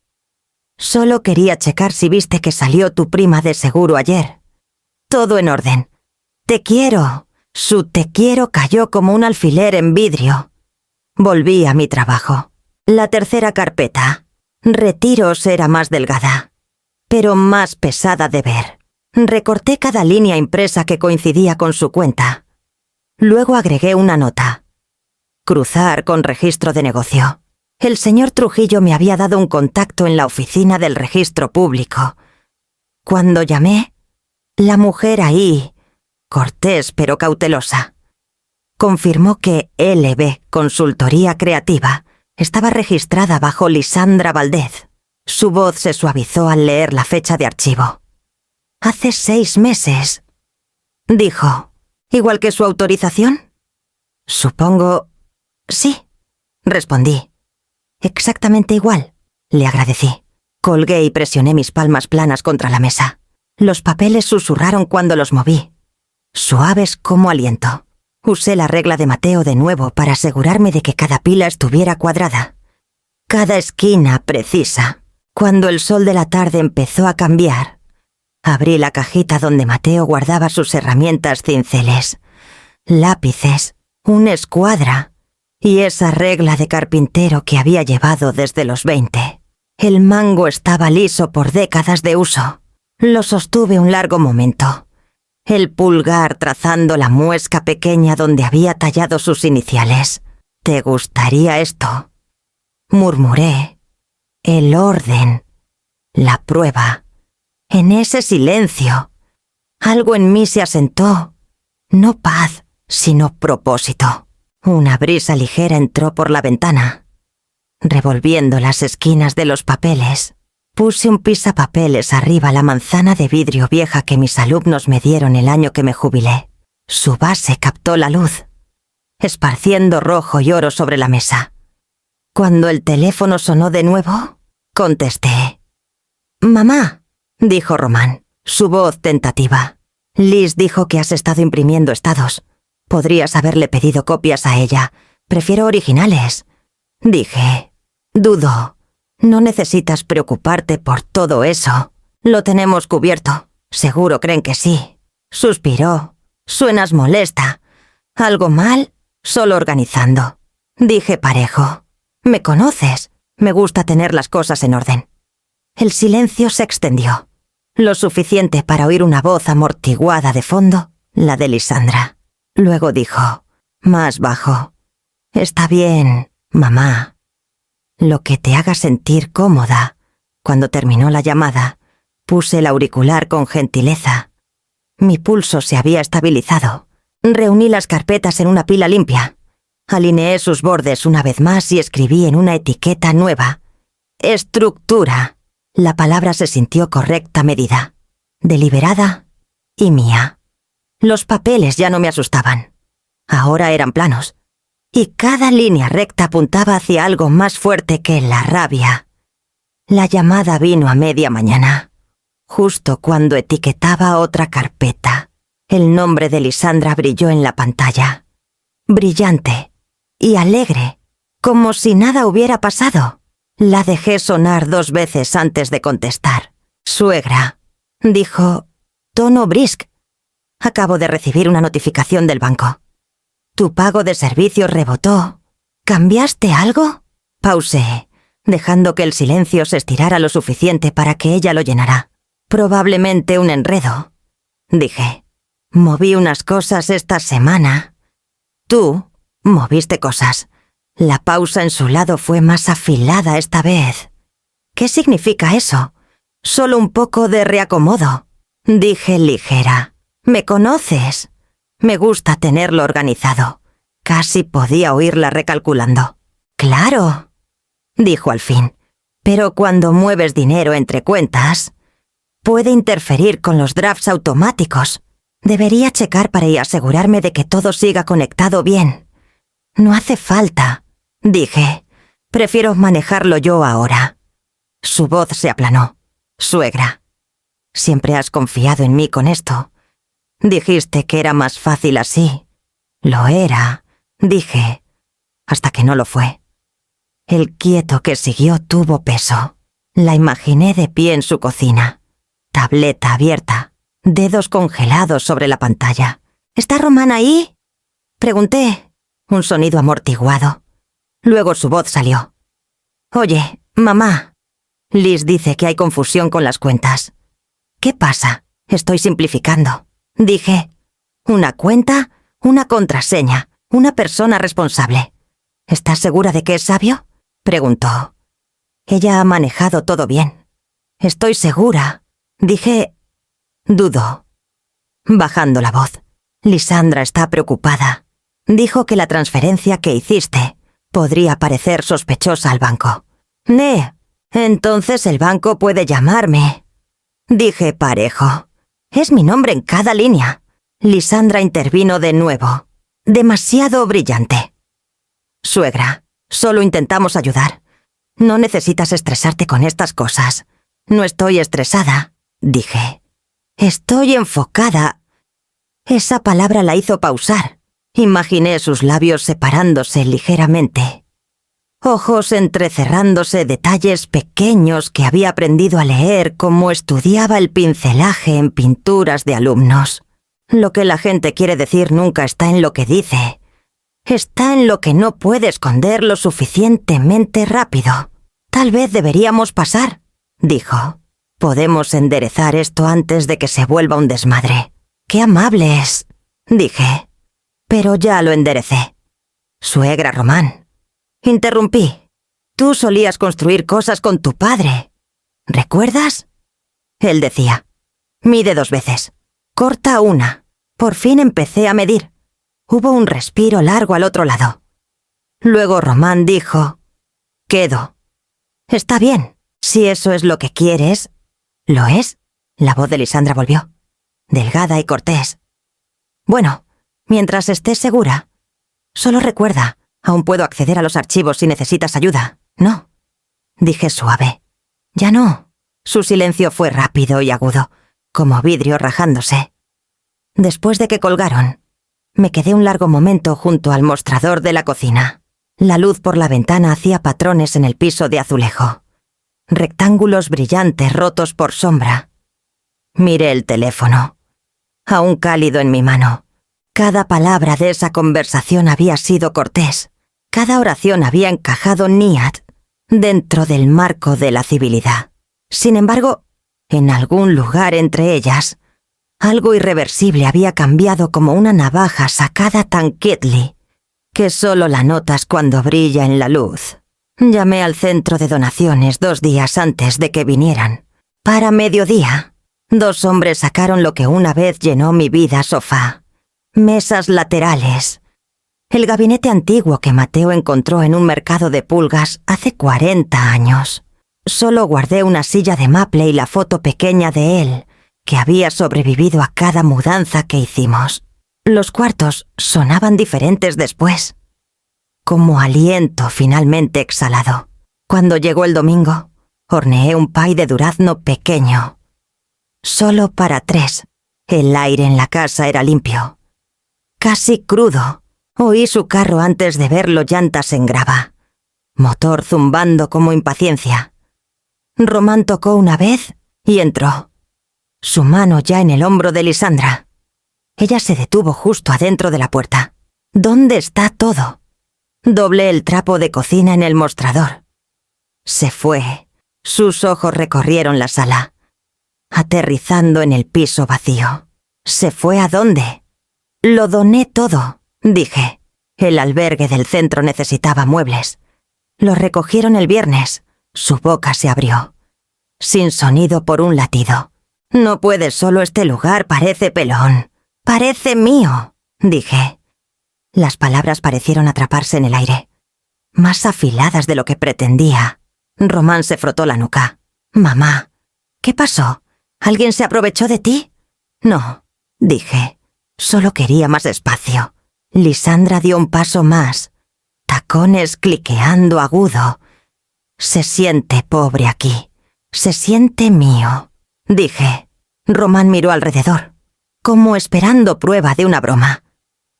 Solo quería checar si viste que salió tu prima de seguro ayer. Todo en orden. Te quiero. Su te quiero cayó como un alfiler en vidrio. Volví a mi trabajo. La tercera carpeta. Retiros era más delgada, pero más pesada de ver. Recorté cada línea impresa que coincidía con su cuenta. Luego agregué una nota. Cruzar con registro de negocio. El señor Trujillo me había dado un contacto en la oficina del registro público. Cuando llamé, la mujer ahí, cortés pero cautelosa, confirmó que LB Consultoría Creativa estaba registrada bajo Lisandra Valdez. Su voz se suavizó al leer la fecha de archivo. Hace 6 meses, dijo. ¿Igual que su autorización? Supongo... Sí, respondí. Exactamente igual, le agradecí. Colgué y presioné mis palmas planas contra la mesa. Los papeles susurraron cuando los moví, suaves como aliento. Usé la regla de Mateo de nuevo para asegurarme de que cada pila estuviera cuadrada. Cada esquina precisa. Cuando el sol de la tarde empezó a cambiar, abrí la cajita donde Mateo guardaba sus herramientas cinceles, lápices, una escuadra y esa regla de carpintero que había llevado desde los 20. El mango estaba liso por décadas de uso. Lo sostuve un largo momento, el pulgar trazando la muesca pequeña donde había tallado sus iniciales. ¿Te gustaría esto?, murmuré. El orden, la prueba. En ese silencio, algo en mí se asentó. No paz, sino propósito. Una brisa ligera entró por la ventana. Revolviendo las esquinas de los papeles, puse un pisapapeles arriba la manzana de vidrio vieja que mis alumnos me dieron el año que me jubilé. Su base captó la luz, esparciendo rojo y oro sobre la mesa. Cuando el teléfono sonó de nuevo, contesté. «Mamá», dijo Román, su voz tentativa. «Liz dijo que has estado imprimiendo estados. Podrías haberle pedido copias a ella. Prefiero originales». Dije. «Dudo. No necesitas preocuparte por todo eso. Lo tenemos cubierto. Seguro creen que sí». Suspiró. «Suenas molesta. ¿Algo mal? Solo organizando». Dije parejo. «Me conoces. Me gusta tener las cosas en orden». El silencio se extendió. Lo suficiente para oír una voz amortiguada de fondo, la de Lisandra. Luego dijo, más bajo. «Está bien, mamá. Lo que te haga sentir cómoda». Cuando terminó la llamada, puse el auricular con gentileza. Mi pulso se había estabilizado. Reuní las carpetas en una pila limpia. Alineé sus bordes una vez más y escribí en una etiqueta nueva. «Estructura». La palabra se sintió correcta medida, deliberada y mía. Los papeles ya no me asustaban. Ahora eran planos, y cada línea recta apuntaba hacia algo más fuerte que la rabia. La llamada vino a media mañana, justo cuando etiquetaba otra carpeta. El nombre de Lisandra brilló en la pantalla, brillante y alegre, como si nada hubiera pasado. La dejé sonar 2 veces antes de contestar. «Suegra», dijo, tono brisk. «Acabo de recibir una notificación del banco. Tu pago de servicios rebotó. ¿Cambiaste algo?». Pausé, dejando que el silencio se estirara lo suficiente para que ella lo llenara. «Probablemente un enredo», dije. «Moví unas cosas esta semana». «Tú moviste cosas». La pausa en su lado fue más afilada esta vez. «¿Qué significa eso?» «Solo un poco de reacomodo», dije ligera. «¿Me conoces? Me gusta tenerlo organizado». Casi podía oírla recalculando. «Claro», dijo al fin. «Pero cuando mueves dinero entre cuentas, puede interferir con los drafts automáticos. Debería checar para asegurarme de que todo siga conectado bien. No hace falta, dije. Prefiero manejarlo yo ahora. Su voz se aplanó. Suegra, siempre has confiado en mí con esto. Dijiste que era más fácil así. Lo era, dije, hasta que no lo fue. El quieto que siguió tuvo peso. La imaginé de pie en su cocina. Tableta abierta, dedos congelados sobre la pantalla. ¿Está Román ahí? Pregunté. Un sonido amortiguado. Luego su voz salió. Oye, mamá. Liz dice que hay confusión con las cuentas. ¿Qué pasa? Estoy simplificando. Dije. Una cuenta, una contraseña, una persona responsable. ¿Estás segura de que es sabio? Preguntó. Ella ha manejado todo bien. Estoy segura. Dije. Dudo. Bajando la voz. Lisandra está preocupada. Dijo que la transferencia que hiciste podría parecer sospechosa al banco. Entonces el banco puede llamarme. Dije parejo. Es mi nombre en cada línea. Lisandra intervino de nuevo. Demasiado brillante. Suegra, solo intentamos ayudar. No necesitas estresarte con estas cosas. No estoy estresada, dije. Estoy enfocada. Esa palabra la hizo pausar. Imaginé sus labios separándose ligeramente. Ojos entrecerrándose, detalles pequeños que había aprendido a leer como estudiaba el pincelaje en pinturas de alumnos. Lo que la gente quiere decir nunca está en lo que dice. Está en lo que no puede esconder lo suficientemente rápido. Tal vez deberíamos pasar, dijo. Podemos enderezar esto antes de que se vuelva un desmadre. ¡Qué amable es!, dije. Pero ya lo enderecé. Suegra Román. Interrumpí. Tú solías construir cosas con tu padre. ¿Recuerdas? Él decía. Mide 2 veces. Corta 1. Por fin empecé a medir. Hubo un respiro largo al otro lado. Luego Román dijo. Quedo. Está bien, si eso es lo que quieres. ¿Lo es? La voz de Lisandra volvió. Delgada y cortés. Bueno, mientras estés segura. Solo recuerda, aún puedo acceder a los archivos si necesitas ayuda, ¿no? Dije suave. Ya no. Su silencio fue rápido y agudo, como vidrio rajándose. Después de que colgaron, me quedé un largo momento junto al mostrador de la cocina. La luz por la ventana hacía patrones en el piso de azulejo. Rectángulos brillantes rotos por sombra. Miré el teléfono. Aún cálido en mi mano. Cada palabra de esa conversación había sido cortés. Cada oración había encajado Niat dentro del marco de la civilidad. Sin embargo, en algún lugar entre ellas, algo irreversible había cambiado como una navaja sacada tan quietly que solo la notas cuando brilla en la luz. Llamé al centro de donaciones 2 días antes de que vinieran. Para mediodía, 2 hombres sacaron lo que una vez llenó mi vida: sofá, mesas laterales. El gabinete antiguo que Mateo encontró en un mercado de pulgas hace 40 años. Solo guardé una silla de maple y la foto pequeña de él, que había sobrevivido a cada mudanza que hicimos. Los cuartos sonaban diferentes después, como aliento finalmente exhalado. Cuando llegó el domingo, horneé un pay de durazno pequeño. Solo para 3. El aire en la casa era limpio. Casi crudo. Oí su carro antes de verlo, llantas en grava. Motor zumbando como impaciencia. Román tocó una vez y entró. Su mano ya en el hombro de Lisandra. Ella se detuvo justo adentro de la puerta. ¿Dónde está todo? Doblé el trapo de cocina en el mostrador. Se fue. Sus ojos recorrieron la sala, aterrizando en el piso vacío. ¿Se fue a dónde? Lo doné todo, dije. El albergue del centro necesitaba muebles. Lo recogieron el viernes. Su boca se abrió, sin sonido por un latido. No puedes solo, este lugar parece pelón. Parece mío, dije. Las palabras parecieron atraparse en el aire, más afiladas de lo que pretendía. Román se frotó la nuca. Mamá, ¿qué pasó? ¿Alguien se aprovechó de ti? No, dije. Solo quería más espacio. Lisandra dio un paso más, tacones cliqueando agudo. Se siente pobre aquí. Se siente mío, dije. Román miró alrededor, como esperando prueba de una broma.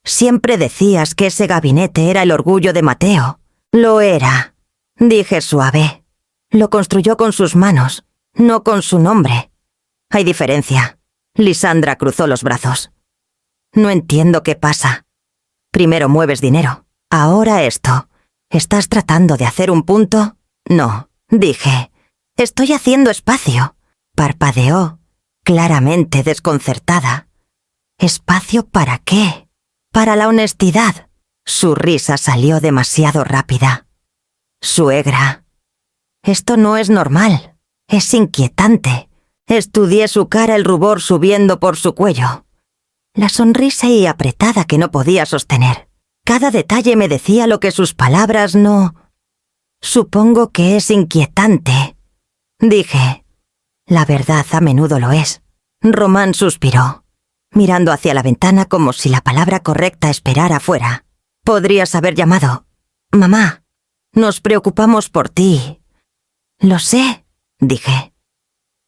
Siempre decías que ese gabinete era el orgullo de Mateo. Lo era, dije suave. Lo construyó con sus manos, no con su nombre. Hay diferencia. Lisandra cruzó los brazos. No entiendo qué pasa. Primero mueves dinero, ahora esto. ¿Estás tratando de hacer un punto? No, dije. Estoy haciendo espacio. Parpadeó, claramente desconcertada. ¿Espacio para qué? Para la honestidad. Su risa salió demasiado rápida. Suegra. Esto no es normal. Es inquietante. Estudié su cara, el rubor subiendo por su cuello. La sonrisa y apretada que no podía sostener. Cada detalle me decía lo que sus palabras no... Supongo que es inquietante, dije. La verdad a menudo lo es. Román suspiró, mirando hacia la ventana como si la palabra correcta esperara fuera. Podrías haber llamado. Mamá, nos preocupamos por ti. Lo sé, dije.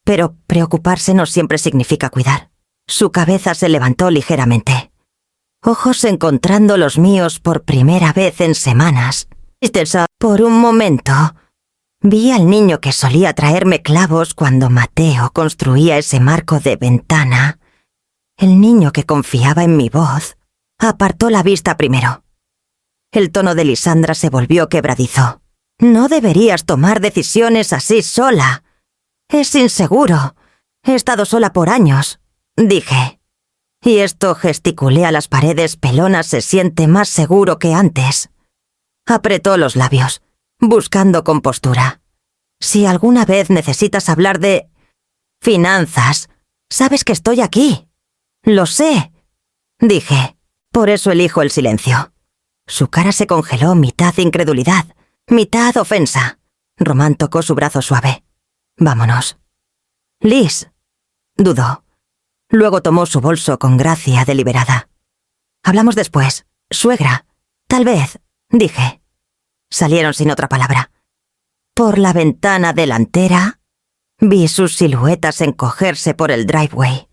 Pero preocuparse no siempre significa cuidar. Su cabeza se levantó ligeramente. Ojos encontrando los míos por primera vez en semanas. Por un momento, vi al niño que solía traerme clavos cuando Mateo construía ese marco de ventana. El niño que confiaba en mi voz apartó la vista primero. El tono de Lisandra se volvió quebradizo. No deberías tomar decisiones así sola. Es inseguro. He estado sola por años, dije. Y esto gesticulé a las paredes pelonas se siente más seguro que antes. Apretó los labios, buscando compostura. Si alguna vez necesitas hablar de... finanzas, sabes que estoy aquí. Lo sé, dije. Por eso elijo el silencio. Su cara se congeló, mitad incredulidad, mitad ofensa. Román tocó su brazo suave. Vámonos. Liz, dudó. Luego tomó su bolso con gracia deliberada. Hablamos después, suegra. Tal vez, dije. Salieron sin otra palabra. Por la ventana delantera, vi sus siluetas encogerse por el driveway,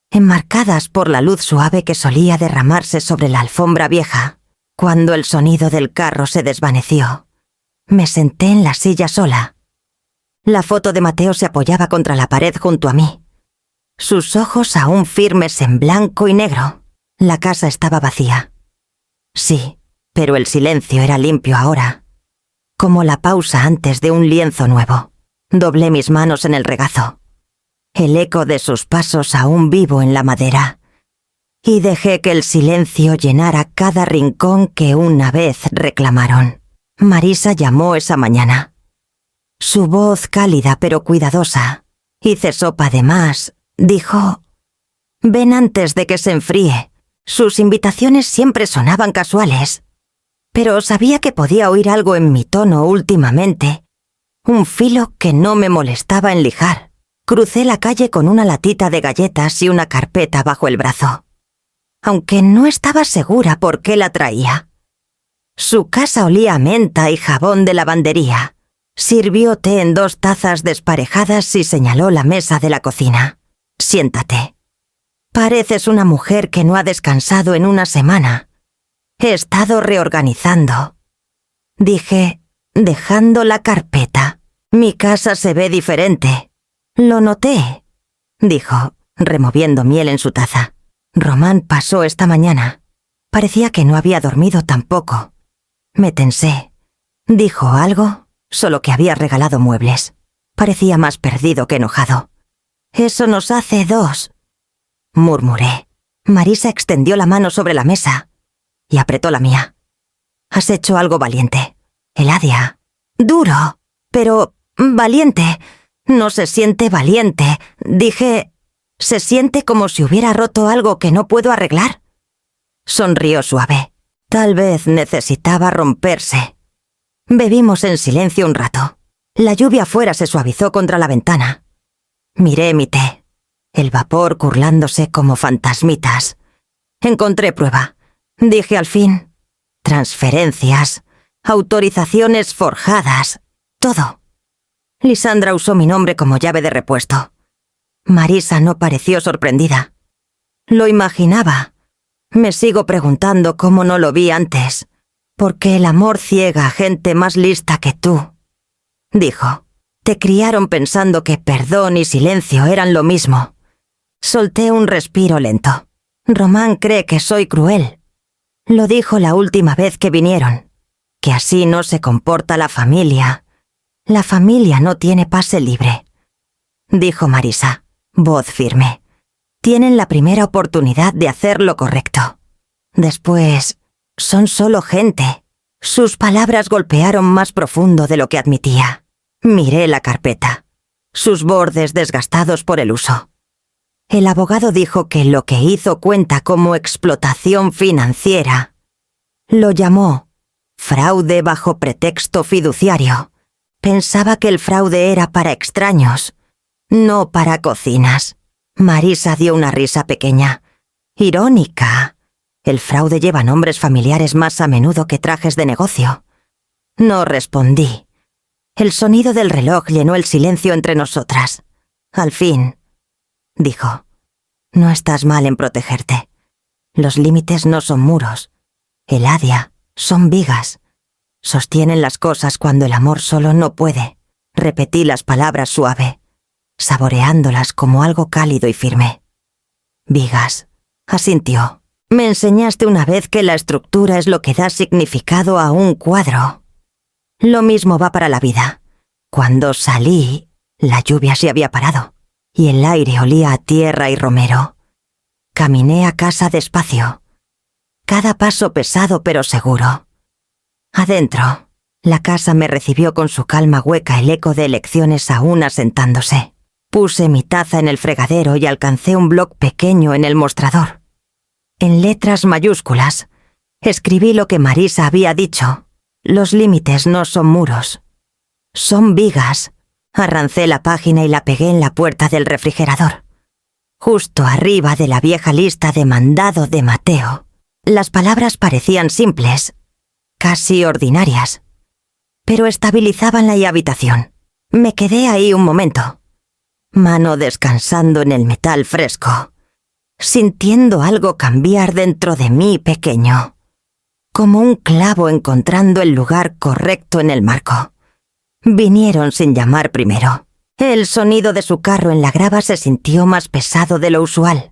enmarcadas por la luz suave que solía derramarse sobre la alfombra vieja. Cuando el sonido del carro se desvaneció, me senté en la silla sola. La foto de Mateo se apoyaba contra la pared junto a mí. Sus ojos aún firmes en blanco y negro. La casa estaba vacía. Sí, pero el silencio era limpio ahora, como la pausa antes de un lienzo nuevo. Doblé mis manos en el regazo. El eco de sus pasos aún vivo en la madera. Y dejé que el silencio llenara cada rincón que una vez reclamaron. Marisa llamó esa mañana. Su voz cálida pero cuidadosa. Hice sopa de más. Dijo: «Ven antes de que se enfríe». Sus invitaciones siempre sonaban casuales. Pero sabía que podía oír algo en mi tono últimamente. Un filo que no me molestaba en lijar. Crucé la calle con una latita de galletas y una carpeta bajo el brazo. Aunque no estaba segura por qué la traía. Su casa olía a menta y jabón de lavandería. Sirvió té en 2 tazas desparejadas y señaló la mesa de la cocina. «Siéntate. Pareces una mujer que no ha descansado en una semana». «He estado reorganizando», dije, dejando la carpeta. «Mi casa se ve diferente». «Lo noté», dijo, removiendo miel en su taza. «Román pasó esta mañana. Parecía que no había dormido tampoco». Me tensé. ¿Dijo algo? Solo que había regalado muebles. Parecía más perdido que enojado. «Eso nos hace 2», murmuré. Marisa extendió la mano sobre la mesa y apretó la mía. «Has hecho algo valiente. Eladia». «Duro, pero valiente. No se siente valiente», dije. «Se siente como si hubiera roto algo que no puedo arreglar». Sonrió suave. Tal vez necesitaba romperse. Bebimos en silencio un rato. La lluvia afuera se suavizó contra la ventana. Miré mi té, el vapor curlándose como fantasmitas. «Encontré prueba», dije al fin. «Transferencias. autorizaciones forjadas, todo. Lisandra usó mi nombre como llave de repuesto. Marisa no pareció sorprendida. Lo imaginaba. Me sigo preguntando cómo no lo vi antes. Porque el amor ciega a gente más lista que tú. Dijo. Te criaron pensando que perdón y silencio eran lo mismo. Solté un respiro lento. Román cree que soy cruel. Lo dijo la última vez que vinieron. Que así no se comporta la familia. La familia no tiene pase libre. Dijo Marisa, voz firme. Tienen la primera oportunidad de hacer lo correcto. Después, son solo gente. Sus palabras golpearon más profundo de lo que admitía. Miré la carpeta. Sus bordes desgastados por el uso. El abogado dijo que lo que hizo cuenta como explotación financiera. Lo llamó fraude bajo pretexto fiduciario. Pensaba que el fraude era para extraños, no para cocinas. Marisa dio una risa pequeña. Irónica. El fraude lleva nombres familiares más a menudo que trajes de negocio. No respondí. El sonido del reloj llenó el silencio entre nosotras. Al fin, dijo, no estás mal en protegerte. Los límites no son muros. El adia son vigas. Sostienen las cosas cuando el amor solo no puede. Repetí las palabras suave, saboreándolas como algo cálido y firme. Vigas, asintió. Me enseñaste una vez que la estructura es lo que da significado a un cuadro. Lo mismo va para la vida. Cuando salí, la lluvia se había parado y el aire olía a tierra y romero. Caminé a casa despacio. Cada paso pesado pero seguro. Adentro, la casa me recibió con su calma hueca el eco de elecciones aún asentándose. Puse mi taza en el fregadero y alcancé un bloc pequeño en el mostrador. En letras mayúsculas, escribí lo que Marisa había dicho. Los límites no son muros. Son vigas. Arrancé la página y la pegué en la puerta del refrigerador. Justo arriba de la vieja lista de mandado de Mateo. Las palabras parecían simples, casi ordinarias, pero estabilizaban la habitación. Me quedé ahí un momento, mano descansando en el metal fresco, sintiendo algo cambiar dentro de mí pequeño, como un clavo encontrando el lugar correcto en el marco. Vinieron sin llamar primero. El sonido de su carro en la grava se sintió más pesado de lo usual,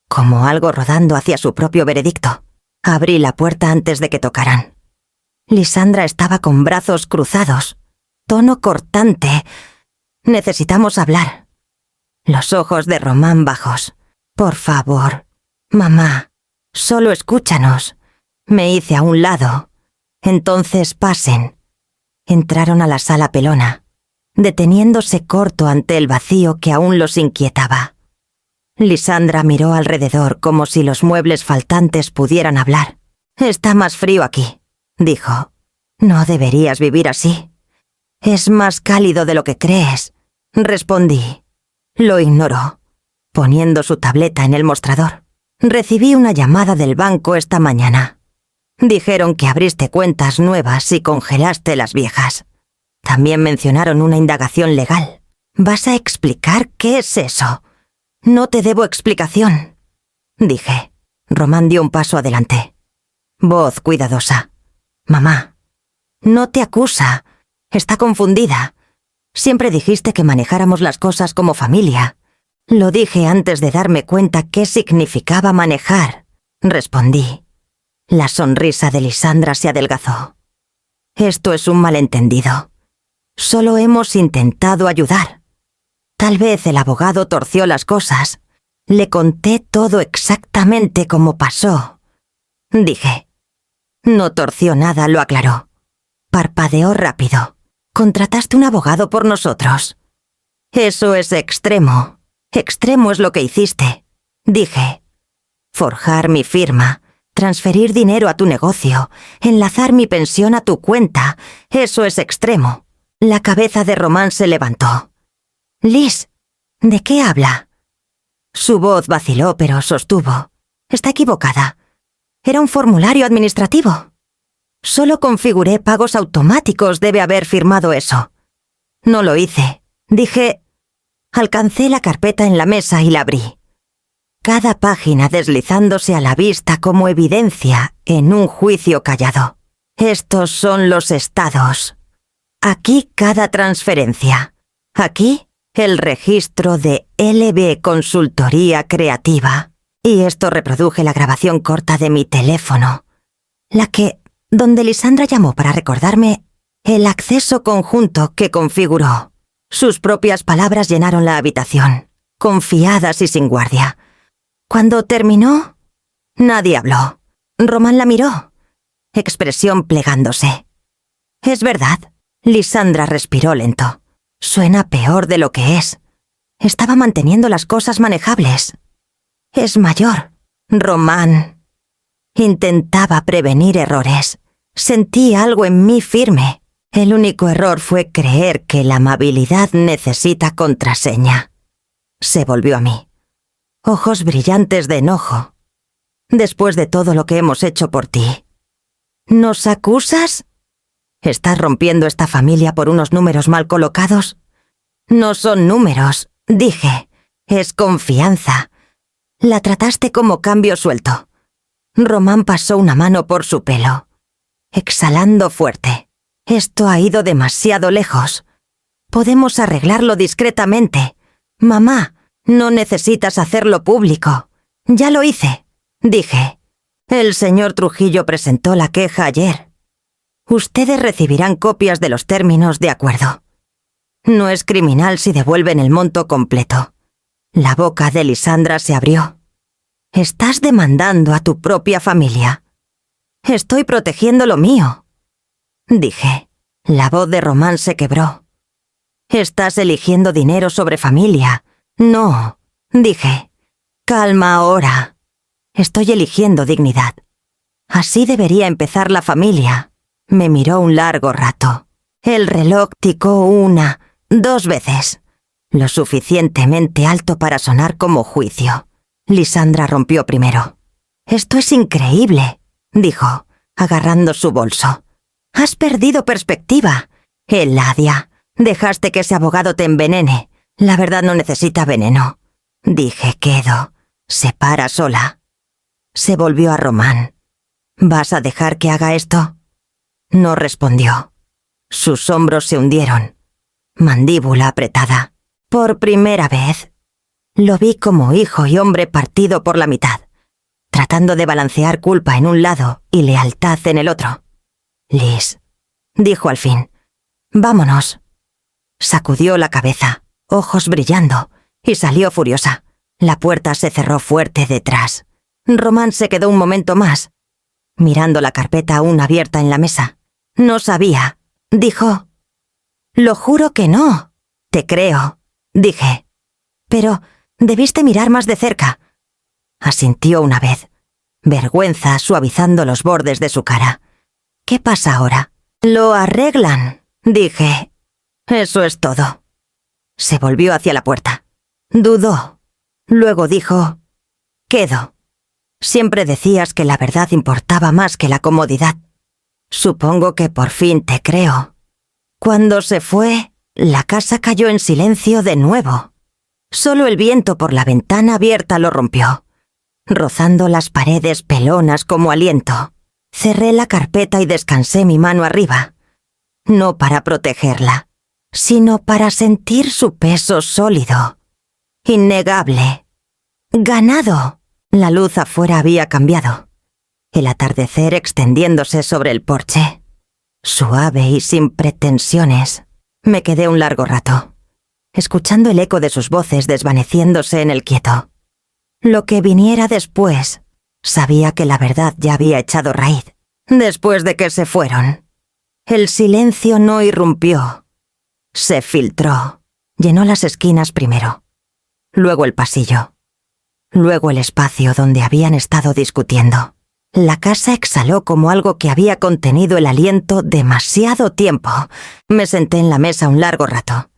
como algo rodando hacia su propio veredicto. Abrí la puerta antes de que tocaran. Lisandra estaba con brazos cruzados, tono cortante. Necesitamos hablar. Los ojos de Román bajos. Por favor, mamá, solo escúchanos. Me hice a un lado. Entonces pasen. Entraron a la sala pelona, deteniéndose corto ante el vacío que aún los inquietaba. Lisandra miró alrededor como si los muebles faltantes pudieran hablar. Está más frío aquí, dijo. No deberías vivir así. Es más cálido de lo que crees, respondí. Lo ignoró, poniendo su tableta en el mostrador. Recibí una llamada del banco esta mañana. Dijeron que abriste cuentas nuevas y congelaste las viejas. También mencionaron una indagación legal. ¿Vas a explicar qué es eso? No te debo explicación, dije. Román dio un paso adelante. Voz cuidadosa. Mamá, no te acusa. Está confundida. Siempre dijiste que manejáramos las cosas como familia. Lo dije antes de darme cuenta qué significaba manejar, respondí. La sonrisa de Lisandra se adelgazó. Esto es un malentendido. Solo hemos intentado ayudar. Tal vez el abogado torció las cosas. Le conté todo exactamente como pasó. Dije. No torció nada, lo aclaró. Parpadeó rápido. Contrataste un abogado por nosotros. Eso es extremo. Extremo es lo que hiciste. Dije. Forjar mi firma. Transferir dinero a tu negocio, enlazar mi pensión a tu cuenta, eso es extremo. La cabeza de Román se levantó. Liz, ¿de qué habla? Su voz vaciló, pero sostuvo. Está equivocada. Era un formulario administrativo. Solo configuré pagos automáticos, debe haber firmado eso. No lo hice. Dije... Alcancé la carpeta en la mesa y la abrí. Cada página deslizándose a la vista como evidencia en un juicio callado. Estos son los estados. Aquí cada transferencia. Aquí el registro de LB Consultoría Creativa. Y esto reproduje la grabación corta de mi teléfono. Donde Lisandra llamó para recordarme el acceso conjunto que configuró. Sus propias palabras llenaron la habitación, confiadas y sin guardia. Cuando terminó, nadie habló. Román la miró, expresión plegándose. Es verdad, Lisandra respiró lento. Suena peor de lo que es. Estaba manteniendo las cosas manejables. Es mayor, Román. Intentaba prevenir errores. Sentí algo en mí firme. El único error fue creer que la amabilidad necesita contraseña. Se volvió a mí. Ojos brillantes de enojo. Después de todo lo que hemos hecho por ti. ¿Nos acusas? ¿Estás rompiendo esta familia por unos números mal colocados? No son números, dije. Es confianza. La trataste como cambio suelto. Román pasó una mano por su pelo, exhalando fuerte. Esto ha ido demasiado lejos. Podemos arreglarlo discretamente. Mamá, no necesitas hacerlo público. Ya lo hice, dije. El señor Trujillo presentó la queja ayer. Ustedes recibirán copias de los términos de acuerdo. No es criminal si devuelven el monto completo. La boca de Lisandra se abrió. Estás demandando a tu propia familia. Estoy protegiendo lo mío, dije. La voz de Román se quebró. Estás eligiendo dinero sobre familia. No, dije. Calma ahora. Estoy eligiendo dignidad. Así debería empezar la familia. Me miró un largo rato. El reloj ticó 1, 2 veces. Lo suficientemente alto para sonar como juicio. Lisandra rompió primero. Esto es increíble, dijo, agarrando su bolso. Has perdido perspectiva. Eladia, dejaste que ese abogado te envenene. La verdad no necesita veneno. Dije, quedo. Se para sola. Se volvió a Román. ¿Vas a dejar que haga esto? No respondió. Sus hombros se hundieron. Mandíbula apretada. Por primera vez. Lo vi como hijo y hombre partido por la mitad, tratando de balancear culpa en un lado y lealtad en el otro. Liz, dijo al fin, vámonos. Sacudió la cabeza, ojos brillando, y salió furiosa. La puerta se cerró fuerte detrás. Román se quedó un momento más, mirando la carpeta aún abierta en la mesa. No sabía, dijo. Lo juro que no. Te creo, dije. Pero debiste mirar más de cerca. Asintió una vez, vergüenza suavizando los bordes de su cara. ¿Qué pasa ahora? Lo arreglan, dije. Eso es todo. Se volvió hacia la puerta. Dudó. Luego dijo, quedo. Siempre decías que la verdad importaba más que la comodidad. Supongo que por fin te creo. Cuando se fue, la casa cayó en silencio de nuevo. Solo el viento por la ventana abierta lo rompió, rozando las paredes pelonas como aliento. Cerré la carpeta y descansé mi mano arriba, no para protegerla, sino para sentir su peso sólido, innegable. ¡Ganado! La luz afuera había cambiado. El atardecer extendiéndose sobre el porche. Suave y sin pretensiones. Me quedé un largo rato, escuchando el eco de sus voces desvaneciéndose en el quieto. Lo que viniera después, sabía que la verdad ya había echado raíz, después de que se fueron. El silencio no irrumpió. Se filtró. Llenó las esquinas primero, luego el pasillo, luego el espacio donde habían estado discutiendo. La casa exhaló como algo que había contenido el aliento demasiado tiempo. Me senté en la mesa un largo rato,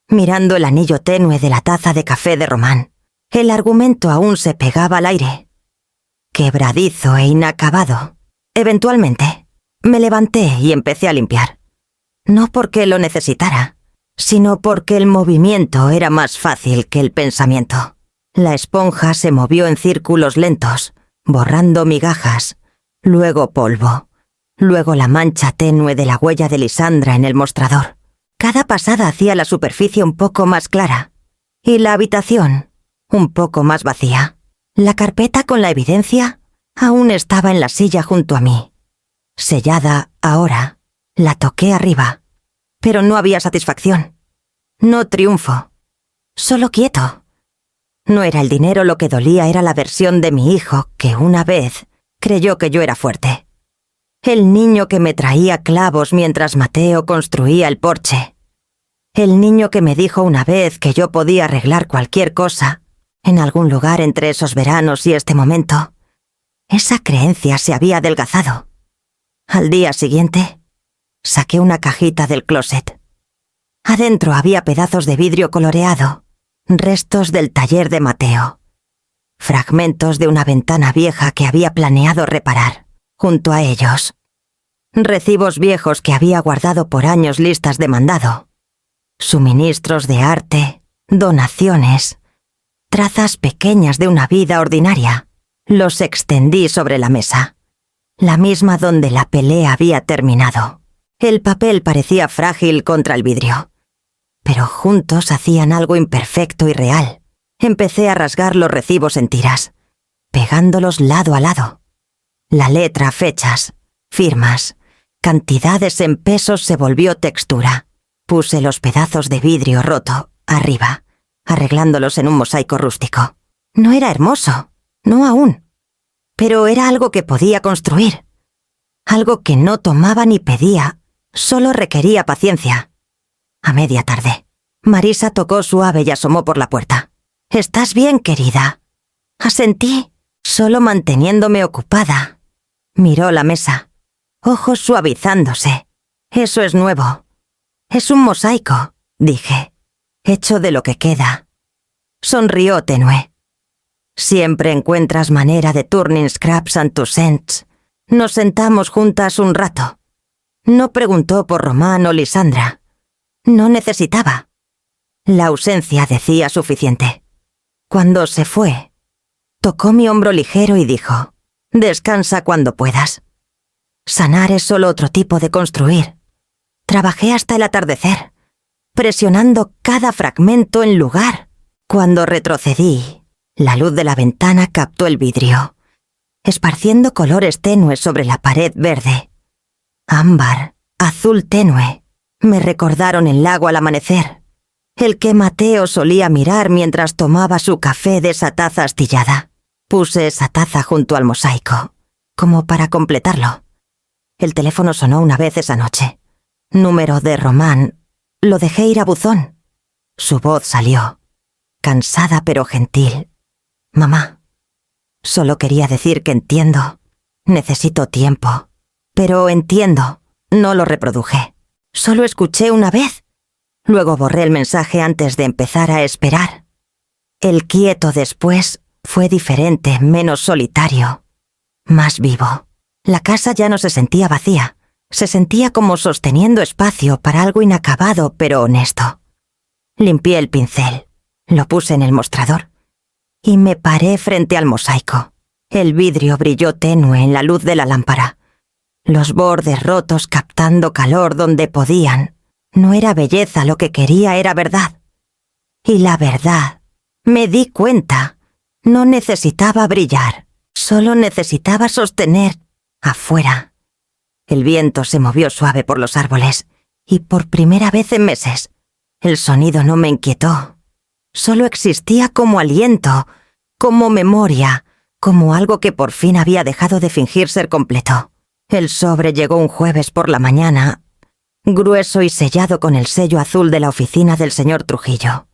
mirando el anillo tenue de la taza de café de Román. El argumento aún se pegaba al aire, quebradizo e inacabado. Eventualmente, Me levanté y empecé a limpiar. No porque lo necesitara, sino porque el movimiento era más fácil que el pensamiento. La esponja se movió en círculos lentos, borrando migajas, luego polvo, luego la mancha tenue de la huella de Lisandra en el mostrador. Cada pasada hacía la superficie un poco más clara y la habitación un poco más vacía. La carpeta con la evidencia aún estaba en la silla junto a mí. Sellada ahora, la toqué arriba, pero no había satisfacción. No triunfo. Solo quieto. No era el dinero lo que dolía, era la versión de mi hijo que una vez creyó que yo era fuerte. El niño que me traía clavos mientras Mateo construía el porche. El niño que me dijo una vez que yo podía arreglar cualquier cosa en algún lugar entre esos veranos y este momento. Esa creencia se había adelgazado. Al día siguiente, saqué una cajita del closet. Adentro había pedazos de vidrio coloreado, restos del taller de Mateo, fragmentos de una ventana vieja que había planeado reparar. Junto a ellos, recibos viejos que había guardado por años listas de mandado, suministros de arte, donaciones, trazas pequeñas de una vida ordinaria. Los extendí sobre la mesa, la misma donde la pelea había terminado. El papel parecía frágil contra el vidrio, pero juntos hacían algo imperfecto y real. Empecé a rasgar los recibos en tiras, pegándolos lado a lado. La letra, fechas, firmas, cantidades en pesos se volvió textura. Puse los pedazos de vidrio roto arriba, arreglándolos en un mosaico rústico. No era hermoso, no aún, pero era algo que podía construir. Algo que no tomaba ni pedía, solo requería paciencia. A media tarde, Marisa tocó suave y asomó por la puerta. «¿Estás bien, querida?» Asentí, solo manteniéndome ocupada. Miró la mesa, ojos suavizándose. «Eso es nuevo. Es un mosaico», dije, «hecho de lo que queda». Sonrió tenue. «Siempre encuentras manera de turning scraps and to cents». Nos sentamos juntas un rato. No preguntó por Román o Lisandra. No necesitaba. La ausencia decía suficiente. Cuando se fue, tocó mi hombro ligero y dijo: «Descansa cuando puedas. Sanar es solo otro tipo de construir». Trabajé hasta el atardecer, presionando cada fragmento en lugar. Cuando retrocedí, la luz de la ventana captó el vidrio, esparciendo colores tenues sobre la pared verde. Ámbar, azul tenue, me recordaron el lago al amanecer, el que Mateo solía mirar mientras tomaba su café de esa taza astillada. Puse esa taza junto al mosaico, como para completarlo. El teléfono sonó una vez esa noche. Número de Román. Lo dejé ir a buzón. Su voz salió, cansada pero gentil. «Mamá, solo quería decir que entiendo. Necesito tiempo. Pero entiendo». No lo reproduje. Solo escuché una vez. Luego borré el mensaje antes de empezar a esperar. El quieto después fue diferente, menos solitario, más vivo. La casa ya no se sentía vacía. Se sentía como sosteniendo espacio para algo inacabado pero honesto. Limpié el pincel, lo puse en el mostrador y me paré frente al mosaico. El vidrio brilló tenue en la luz de la lámpara, los bordes rotos captando calor donde podían. No era belleza lo que quería, era verdad. Y la verdad, me di cuenta, no necesitaba brillar, solo necesitaba sostener afuera. El viento se movió suave por los árboles, y por primera vez en meses, el sonido no me inquietó. Solo existía como aliento, como memoria, como algo que por fin había dejado de fingir ser completo. El sobre llegó un jueves por la mañana, grueso y sellado con el sello azul de la oficina del señor Trujillo.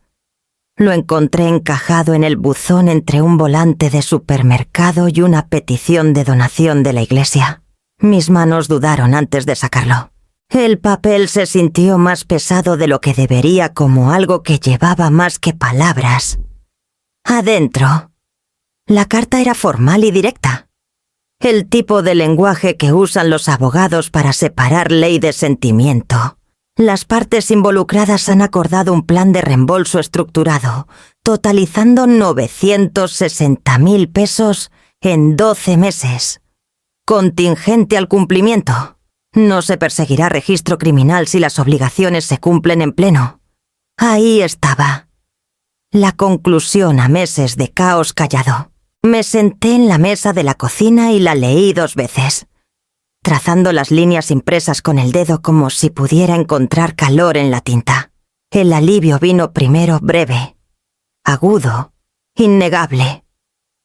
Lo encontré encajado en el buzón entre un volante de supermercado y una petición de donación de la iglesia. Mis manos dudaron antes de sacarlo. El papel se sintió más pesado de lo que debería, como algo que llevaba más que palabras. Adentro, la carta era formal y directa. El tipo de lenguaje que usan los abogados para separar ley de sentimiento. Las partes involucradas han acordado un plan de reembolso estructurado, totalizando 960.000 pesos en 12 meses. Contingente al cumplimiento. No se perseguirá registro criminal si las obligaciones se cumplen en pleno. Ahí estaba. La conclusión a meses de caos callado. Me senté en la mesa de la cocina y la leí 2 veces, trazando las líneas impresas con el dedo como si pudiera encontrar calor en la tinta. El alivio vino primero breve, agudo, innegable,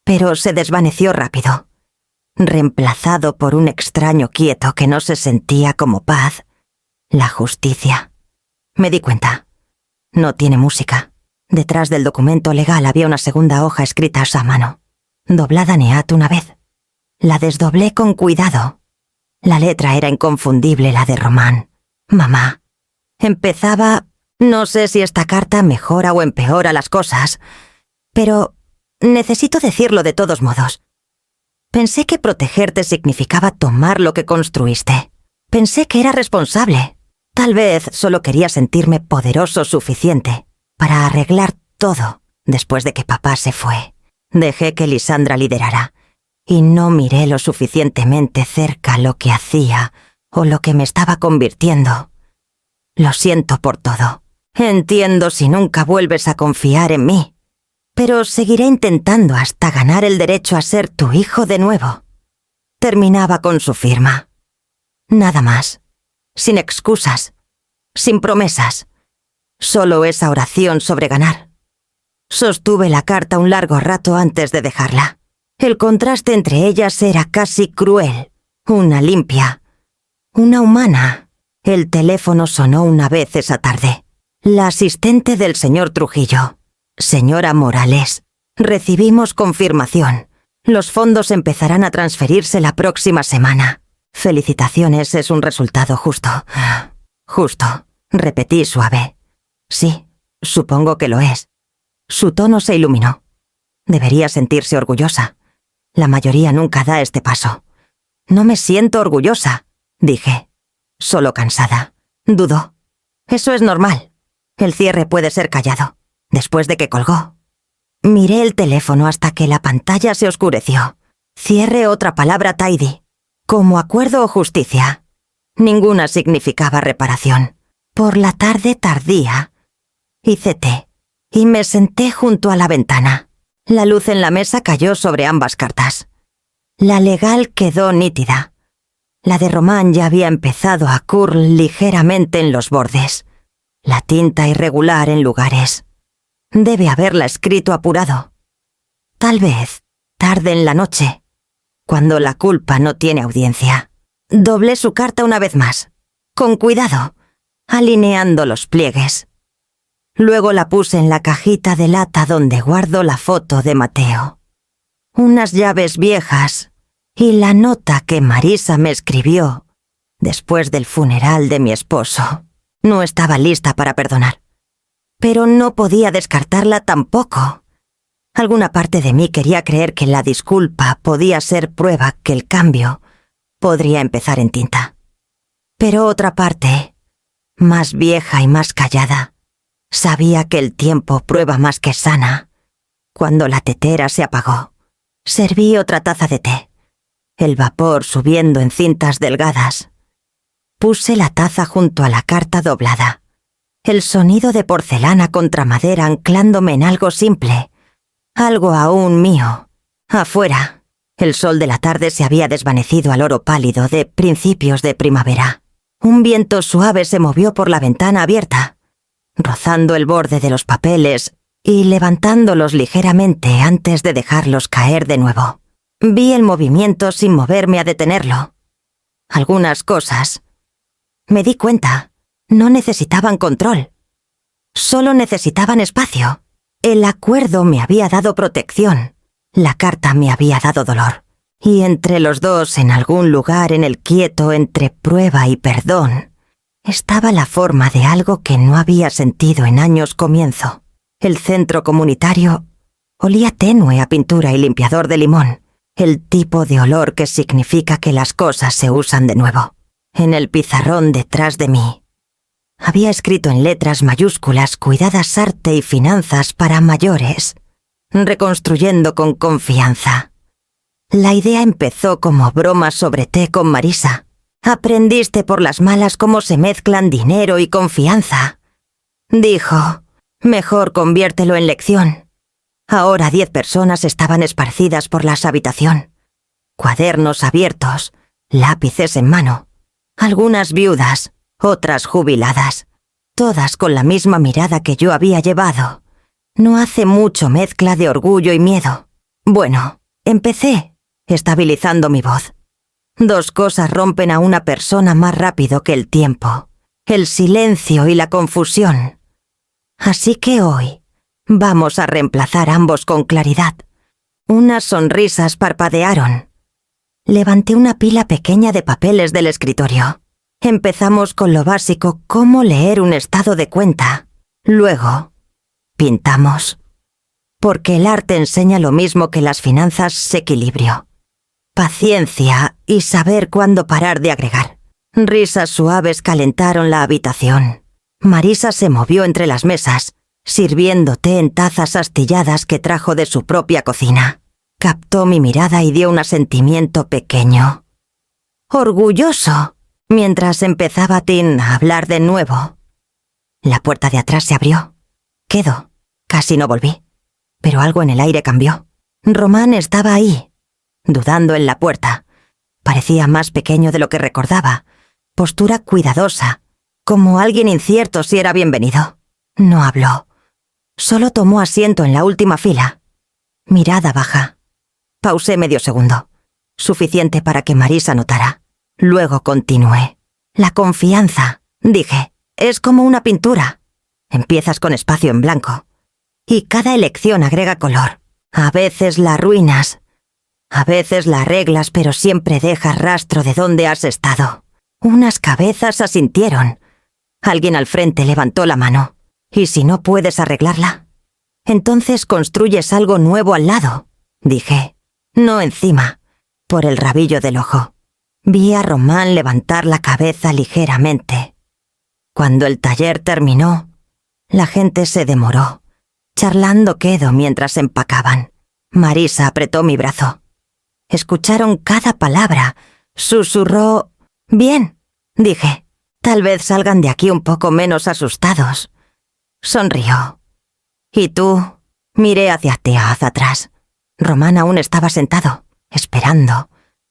pero se desvaneció rápido, reemplazado por un extraño quieto que no se sentía como paz, la justicia. Me di cuenta. No tiene música. Detrás del documento legal había una segunda hoja escrita a mano, doblada neat una vez. La desdoblé con cuidado. La letra era inconfundible, la de Román. Mamá. Empezaba... No sé si esta carta mejora o empeora las cosas, pero necesito decirlo de todos modos. Pensé que protegerte significaba tomar lo que construiste. Pensé que era responsable. Tal vez solo quería sentirme poderoso suficiente para arreglar todo después de que papá se fue. Dejé que Lisandra liderara y no miré lo suficientemente cerca lo que hacía o lo que me estaba convirtiendo. Lo siento por todo. Entiendo si nunca vuelves a confiar en mí, pero seguiré intentando hasta ganar el derecho a ser tu hijo de nuevo. Terminaba con su firma. Nada más. Sin excusas. Sin promesas. Solo esa oración sobre ganar. Sostuve la carta un largo rato antes de dejarla. El contraste entre ellas era casi cruel. Una limpia. Una humana. El teléfono sonó una vez esa tarde. La asistente del señor Trujillo. Señora Morales. Recibimos confirmación. Los fondos empezarán a transferirse la próxima semana. Felicitaciones, es un resultado justo. Justo. Repetí suave. Sí, supongo que lo es. Su tono se iluminó. Debería sentirse orgullosa. La mayoría nunca da este paso. No me siento orgullosa, dije. Solo cansada. Dudó. Eso es normal. El cierre puede ser callado. Después de que colgó. Miré el teléfono hasta que la pantalla se oscureció. Cierre otra palabra tidy. Como acuerdo o justicia. Ninguna significaba reparación. Por la tarde tardía. Hice té. Y me senté junto a la ventana. La luz en la mesa cayó sobre ambas cartas. La legal quedó nítida. La de Román ya había empezado a curl ligeramente en los bordes. La tinta irregular en lugares. Debe haberla escrito apurado. Tal vez tarde en la noche, cuando la culpa no tiene audiencia. Doblé su carta una vez más, con cuidado, alineando los pliegues. Luego la puse en la cajita de lata donde guardo la foto de Mateo. Unas llaves viejas y la nota que Marisa me escribió después del funeral de mi esposo. No estaba lista para perdonar, pero no podía descartarla tampoco. Alguna parte de mí quería creer que la disculpa podía ser prueba que el cambio podría empezar en tinta. Pero otra parte, más vieja y más callada, sabía que el tiempo prueba más que sana. Cuando la tetera se apagó, serví otra taza de té, el vapor subiendo en cintas delgadas. Puse la taza junto a la carta doblada, el sonido de porcelana contra madera anclándome en algo simple, algo aún mío. Afuera, el sol de la tarde se había desvanecido al oro pálido de principios de primavera. Un viento suave se movió por la ventana abierta, rozando el borde de los papeles y levantándolos ligeramente antes de dejarlos caer de nuevo. Vi el movimiento sin moverme a detenerlo. Algunas cosas, me di cuenta, no necesitaban control. Solo necesitaban espacio. El acuerdo me había dado protección. La carta me había dado dolor. Y entre los dos, en algún lugar en el quieto entre prueba y perdón, estaba la forma de algo que no había sentido en años comienzo. El centro comunitario olía tenue a pintura y limpiador de limón. El tipo de olor que significa que las cosas se usan de nuevo. En el pizarrón detrás de mí había escrito en letras mayúsculas: cuidadas arte y finanzas para mayores, reconstruyendo con confianza. La idea empezó como broma sobre té con Marisa. Aprendiste por las malas cómo se mezclan dinero y confianza. Dijo, mejor conviértelo en lección. Ahora 10 personas estaban esparcidas por la habitación. Cuadernos abiertos, lápices en mano. Algunas viudas, otras jubiladas. Todas con la misma mirada que yo había llevado. No hace mucho mezcla de orgullo y miedo. Bueno, empecé, estabilizando mi voz. 2 cosas rompen a una persona más rápido que el tiempo: el silencio y la confusión. Así que hoy vamos a reemplazar ambos con claridad. Unas sonrisas parpadearon. Levanté una pila pequeña de papeles del escritorio. Empezamos con lo básico: cómo leer un estado de cuenta. Luego, pintamos. Porque el arte enseña lo mismo que las finanzas: equilibrio, paciencia y saber cuándo parar de agregar. Risas suaves calentaron la habitación. Marisa se movió entre las mesas, sirviendo té en tazas astilladas que trajo de su propia cocina. Captó mi mirada y dio un asentimiento pequeño. Orgulloso, mientras empezaba Tim a hablar de nuevo. La puerta de atrás se abrió. Quedó. Casi no volví. Pero algo en el aire cambió. Román estaba ahí, dudando en la puerta. Parecía más pequeño de lo que recordaba. Postura cuidadosa, como alguien incierto si era bienvenido. No habló. Solo tomó asiento en la última fila. Mirada baja. Pausé medio segundo, suficiente para que Marisa notara. Luego continué. La confianza, dije, es como una pintura. Empiezas con espacio en blanco, y cada elección agrega color. A veces la arruinas, a veces la arreglas, pero siempre dejas rastro de dónde has estado. Unas cabezas asintieron. Alguien al frente levantó la mano. ¿Y si no puedes arreglarla? Entonces construyes algo nuevo al lado, dije. No encima, por el rabillo del ojo. Vi a Román levantar la cabeza ligeramente. Cuando el taller terminó, la gente se demoró, charlando quedo mientras empacaban. Marisa apretó mi brazo. Escucharon cada palabra. Susurró. Bien, dije. Tal vez salgan de aquí un poco menos asustados. Sonrió. ¿Y tú? Miré hacia atrás. Román aún estaba sentado, esperando,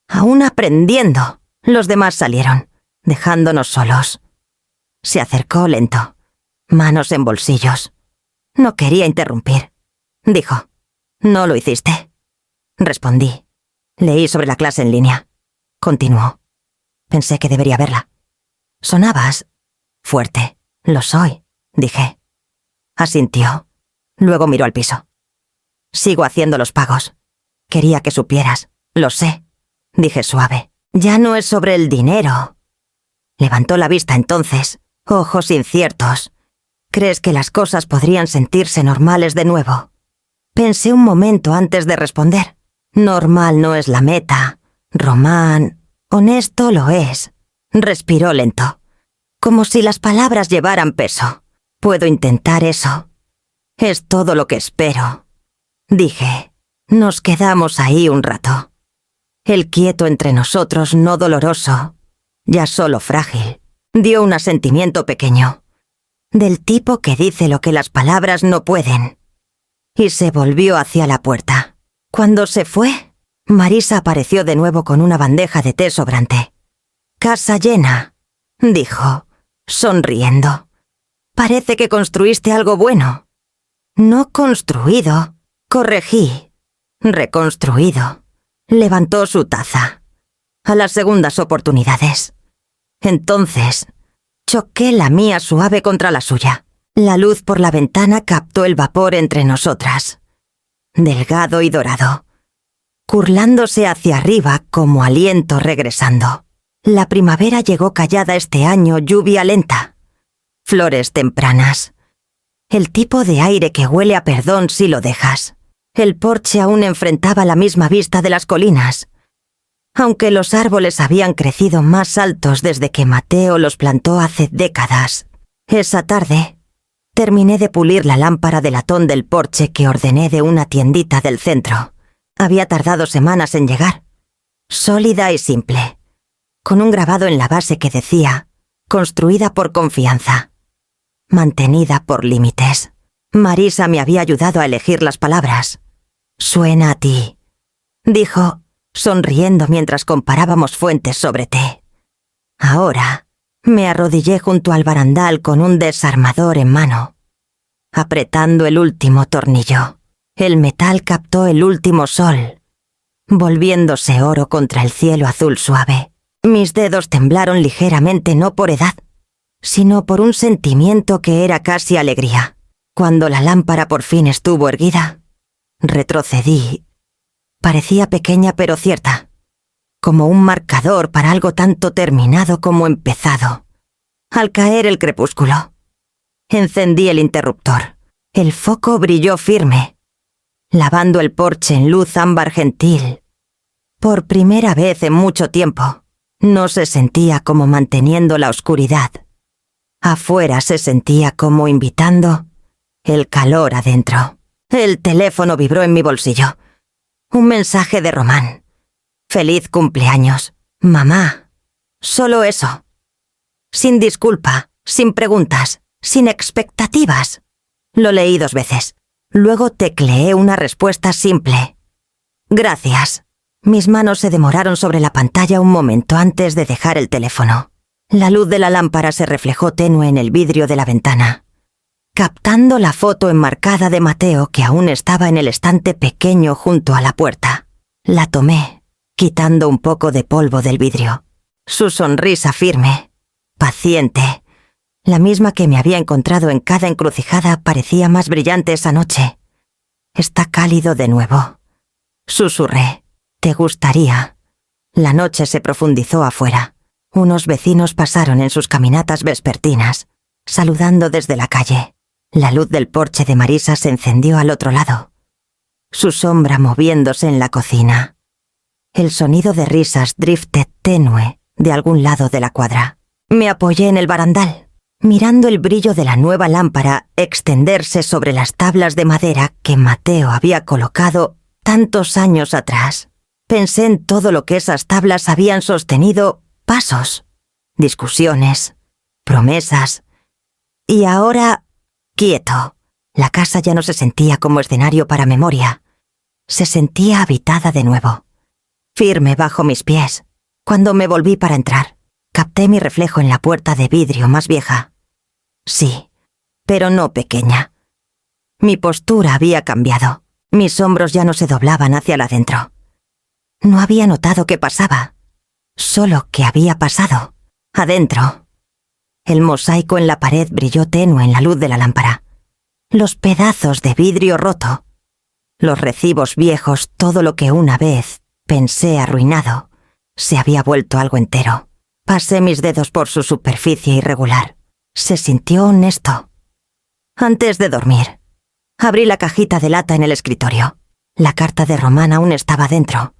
aún aprendiendo. Los demás salieron, dejándonos solos. Se acercó lento, manos en bolsillos. No quería interrumpir. Dijo, ¿no lo hiciste? Respondí. Leí sobre la clase en línea. Continuó. Pensé que debería verla. Sonabas fuerte. Lo soy, dije. Asintió. Luego miró al piso. Sigo haciendo los pagos. Quería que supieras. Lo sé, dije suave. Ya no es sobre el dinero. Levantó la vista entonces, ojos inciertos. ¿Crees que las cosas podrían sentirse normales de nuevo? Pensé un momento antes de responder. Normal no es la meta. Román, honesto lo es. Respiró lento, como si las palabras llevaran peso. Puedo intentar eso. Es todo lo que espero. Dije, nos quedamos ahí un rato. El quieto entre nosotros, no doloroso, ya solo frágil, dio un asentimiento pequeño, del tipo que dice lo que las palabras no pueden, y se volvió hacia la puerta. Cuando se fue, Marisa apareció de nuevo con una bandeja de té sobrante. Casa llena, dijo, sonriendo. Parece que construiste algo bueno. No construido, corregí. Reconstruido. Levantó su taza. A las segundas oportunidades. Entonces, choqué la mía suave contra la suya. La luz por la ventana captó el vapor entre nosotras. Delgado y dorado. Curlándose hacia arriba como aliento regresando. La primavera llegó callada este año, lluvia lenta. Flores tempranas. El tipo de aire que huele a perdón si lo dejas. El porche aún enfrentaba la misma vista de las colinas. Aunque los árboles habían crecido más altos desde que Mateo los plantó hace décadas. Esa tarde, terminé de pulir la lámpara de latón del porche que ordené de una tiendita del centro. Había tardado semanas en llegar. Sólida y simple, con un grabado en la base que decía: construida por confianza, mantenida por límites. Marisa me había ayudado a elegir las palabras. «Suena a ti», dijo, sonriendo mientras comparábamos fuentes sobre té. Ahora me arrodillé junto al barandal con un desarmador en mano, apretando el último tornillo. El metal captó el último sol, volviéndose oro contra el cielo azul suave. Mis dedos temblaron ligeramente, no por edad, sino por un sentimiento que era casi alegría. Cuando la lámpara por fin estuvo erguida, retrocedí. Parecía pequeña pero cierta, como un marcador para algo tanto terminado como empezado. Al caer el crepúsculo, encendí el interruptor. El foco brilló firme, lavando el porche en luz ámbar gentil. Por primera vez en mucho tiempo, no se sentía como manteniendo la oscuridad. Afuera se sentía como invitando el calor adentro. El teléfono vibró en mi bolsillo. Un mensaje de Román. «Feliz cumpleaños, mamá». Solo eso. Sin disculpa, sin preguntas, sin expectativas. Lo leí 2 veces. Luego tecleé una respuesta simple. «Gracias». Mis manos se demoraron sobre la pantalla un momento antes de dejar el teléfono. La luz de la lámpara se reflejó tenue en el vidrio de la ventana, captando la foto enmarcada de Mateo que aún estaba en el estante pequeño junto a la puerta. La tomé, quitando un poco de polvo del vidrio. Su sonrisa firme, paciente, la misma que me había encontrado en cada encrucijada, parecía más brillante esa noche. «Está cálido de nuevo», susurré. «Te gustaría». La noche se profundizó afuera. Unos vecinos pasaron en sus caminatas vespertinas, saludando desde la calle. La luz del porche de Marisa se encendió al otro lado, su sombra moviéndose en la cocina. El sonido de risas drifted tenue de algún lado de la cuadra. Me apoyé en el barandal, mirando el brillo de la nueva lámpara extenderse sobre las tablas de madera que Mateo había colocado tantos años atrás. Pensé en todo lo que esas tablas habían sostenido: pasos, discusiones, promesas. Y ahora, quieto. La casa ya no se sentía como escenario para memoria. Se sentía habitada de nuevo, firme bajo mis pies. Cuando me volví para entrar, capté mi reflejo en la puerta de vidrio más vieja. Sí, pero no pequeña. Mi postura había cambiado. Mis hombros ya no se doblaban hacia el adentro. No había notado qué pasaba, solo que había pasado. Adentro. El mosaico en la pared brilló tenue en la luz de la lámpara. Los pedazos de vidrio roto, los recibos viejos, todo lo que una vez pensé arruinado, se había vuelto algo entero. Pasé mis dedos por su superficie irregular. Se sintió honesto. Antes de dormir, abrí la cajita de lata en el escritorio. La carta de Román aún estaba dentro,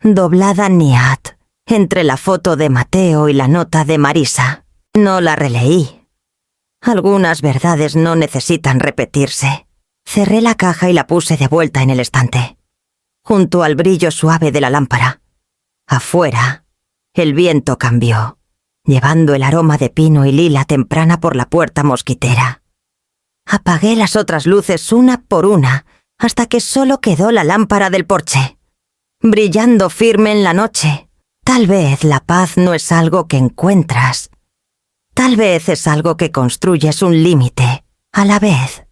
doblada niat, entre la foto de Mateo y la nota de Marisa. No la releí. Algunas verdades no necesitan repetirse. Cerré la caja y la puse de vuelta en el estante, junto al brillo suave de la lámpara. Afuera, el viento cambió, llevando el aroma de pino y lila temprana por la puerta mosquitera. Apagué las otras luces una por una, hasta que solo quedó la lámpara del porche, brillando firme en la noche. Tal vez la paz no es algo que encuentras. Tal vez es algo que construyes un límite a la vez.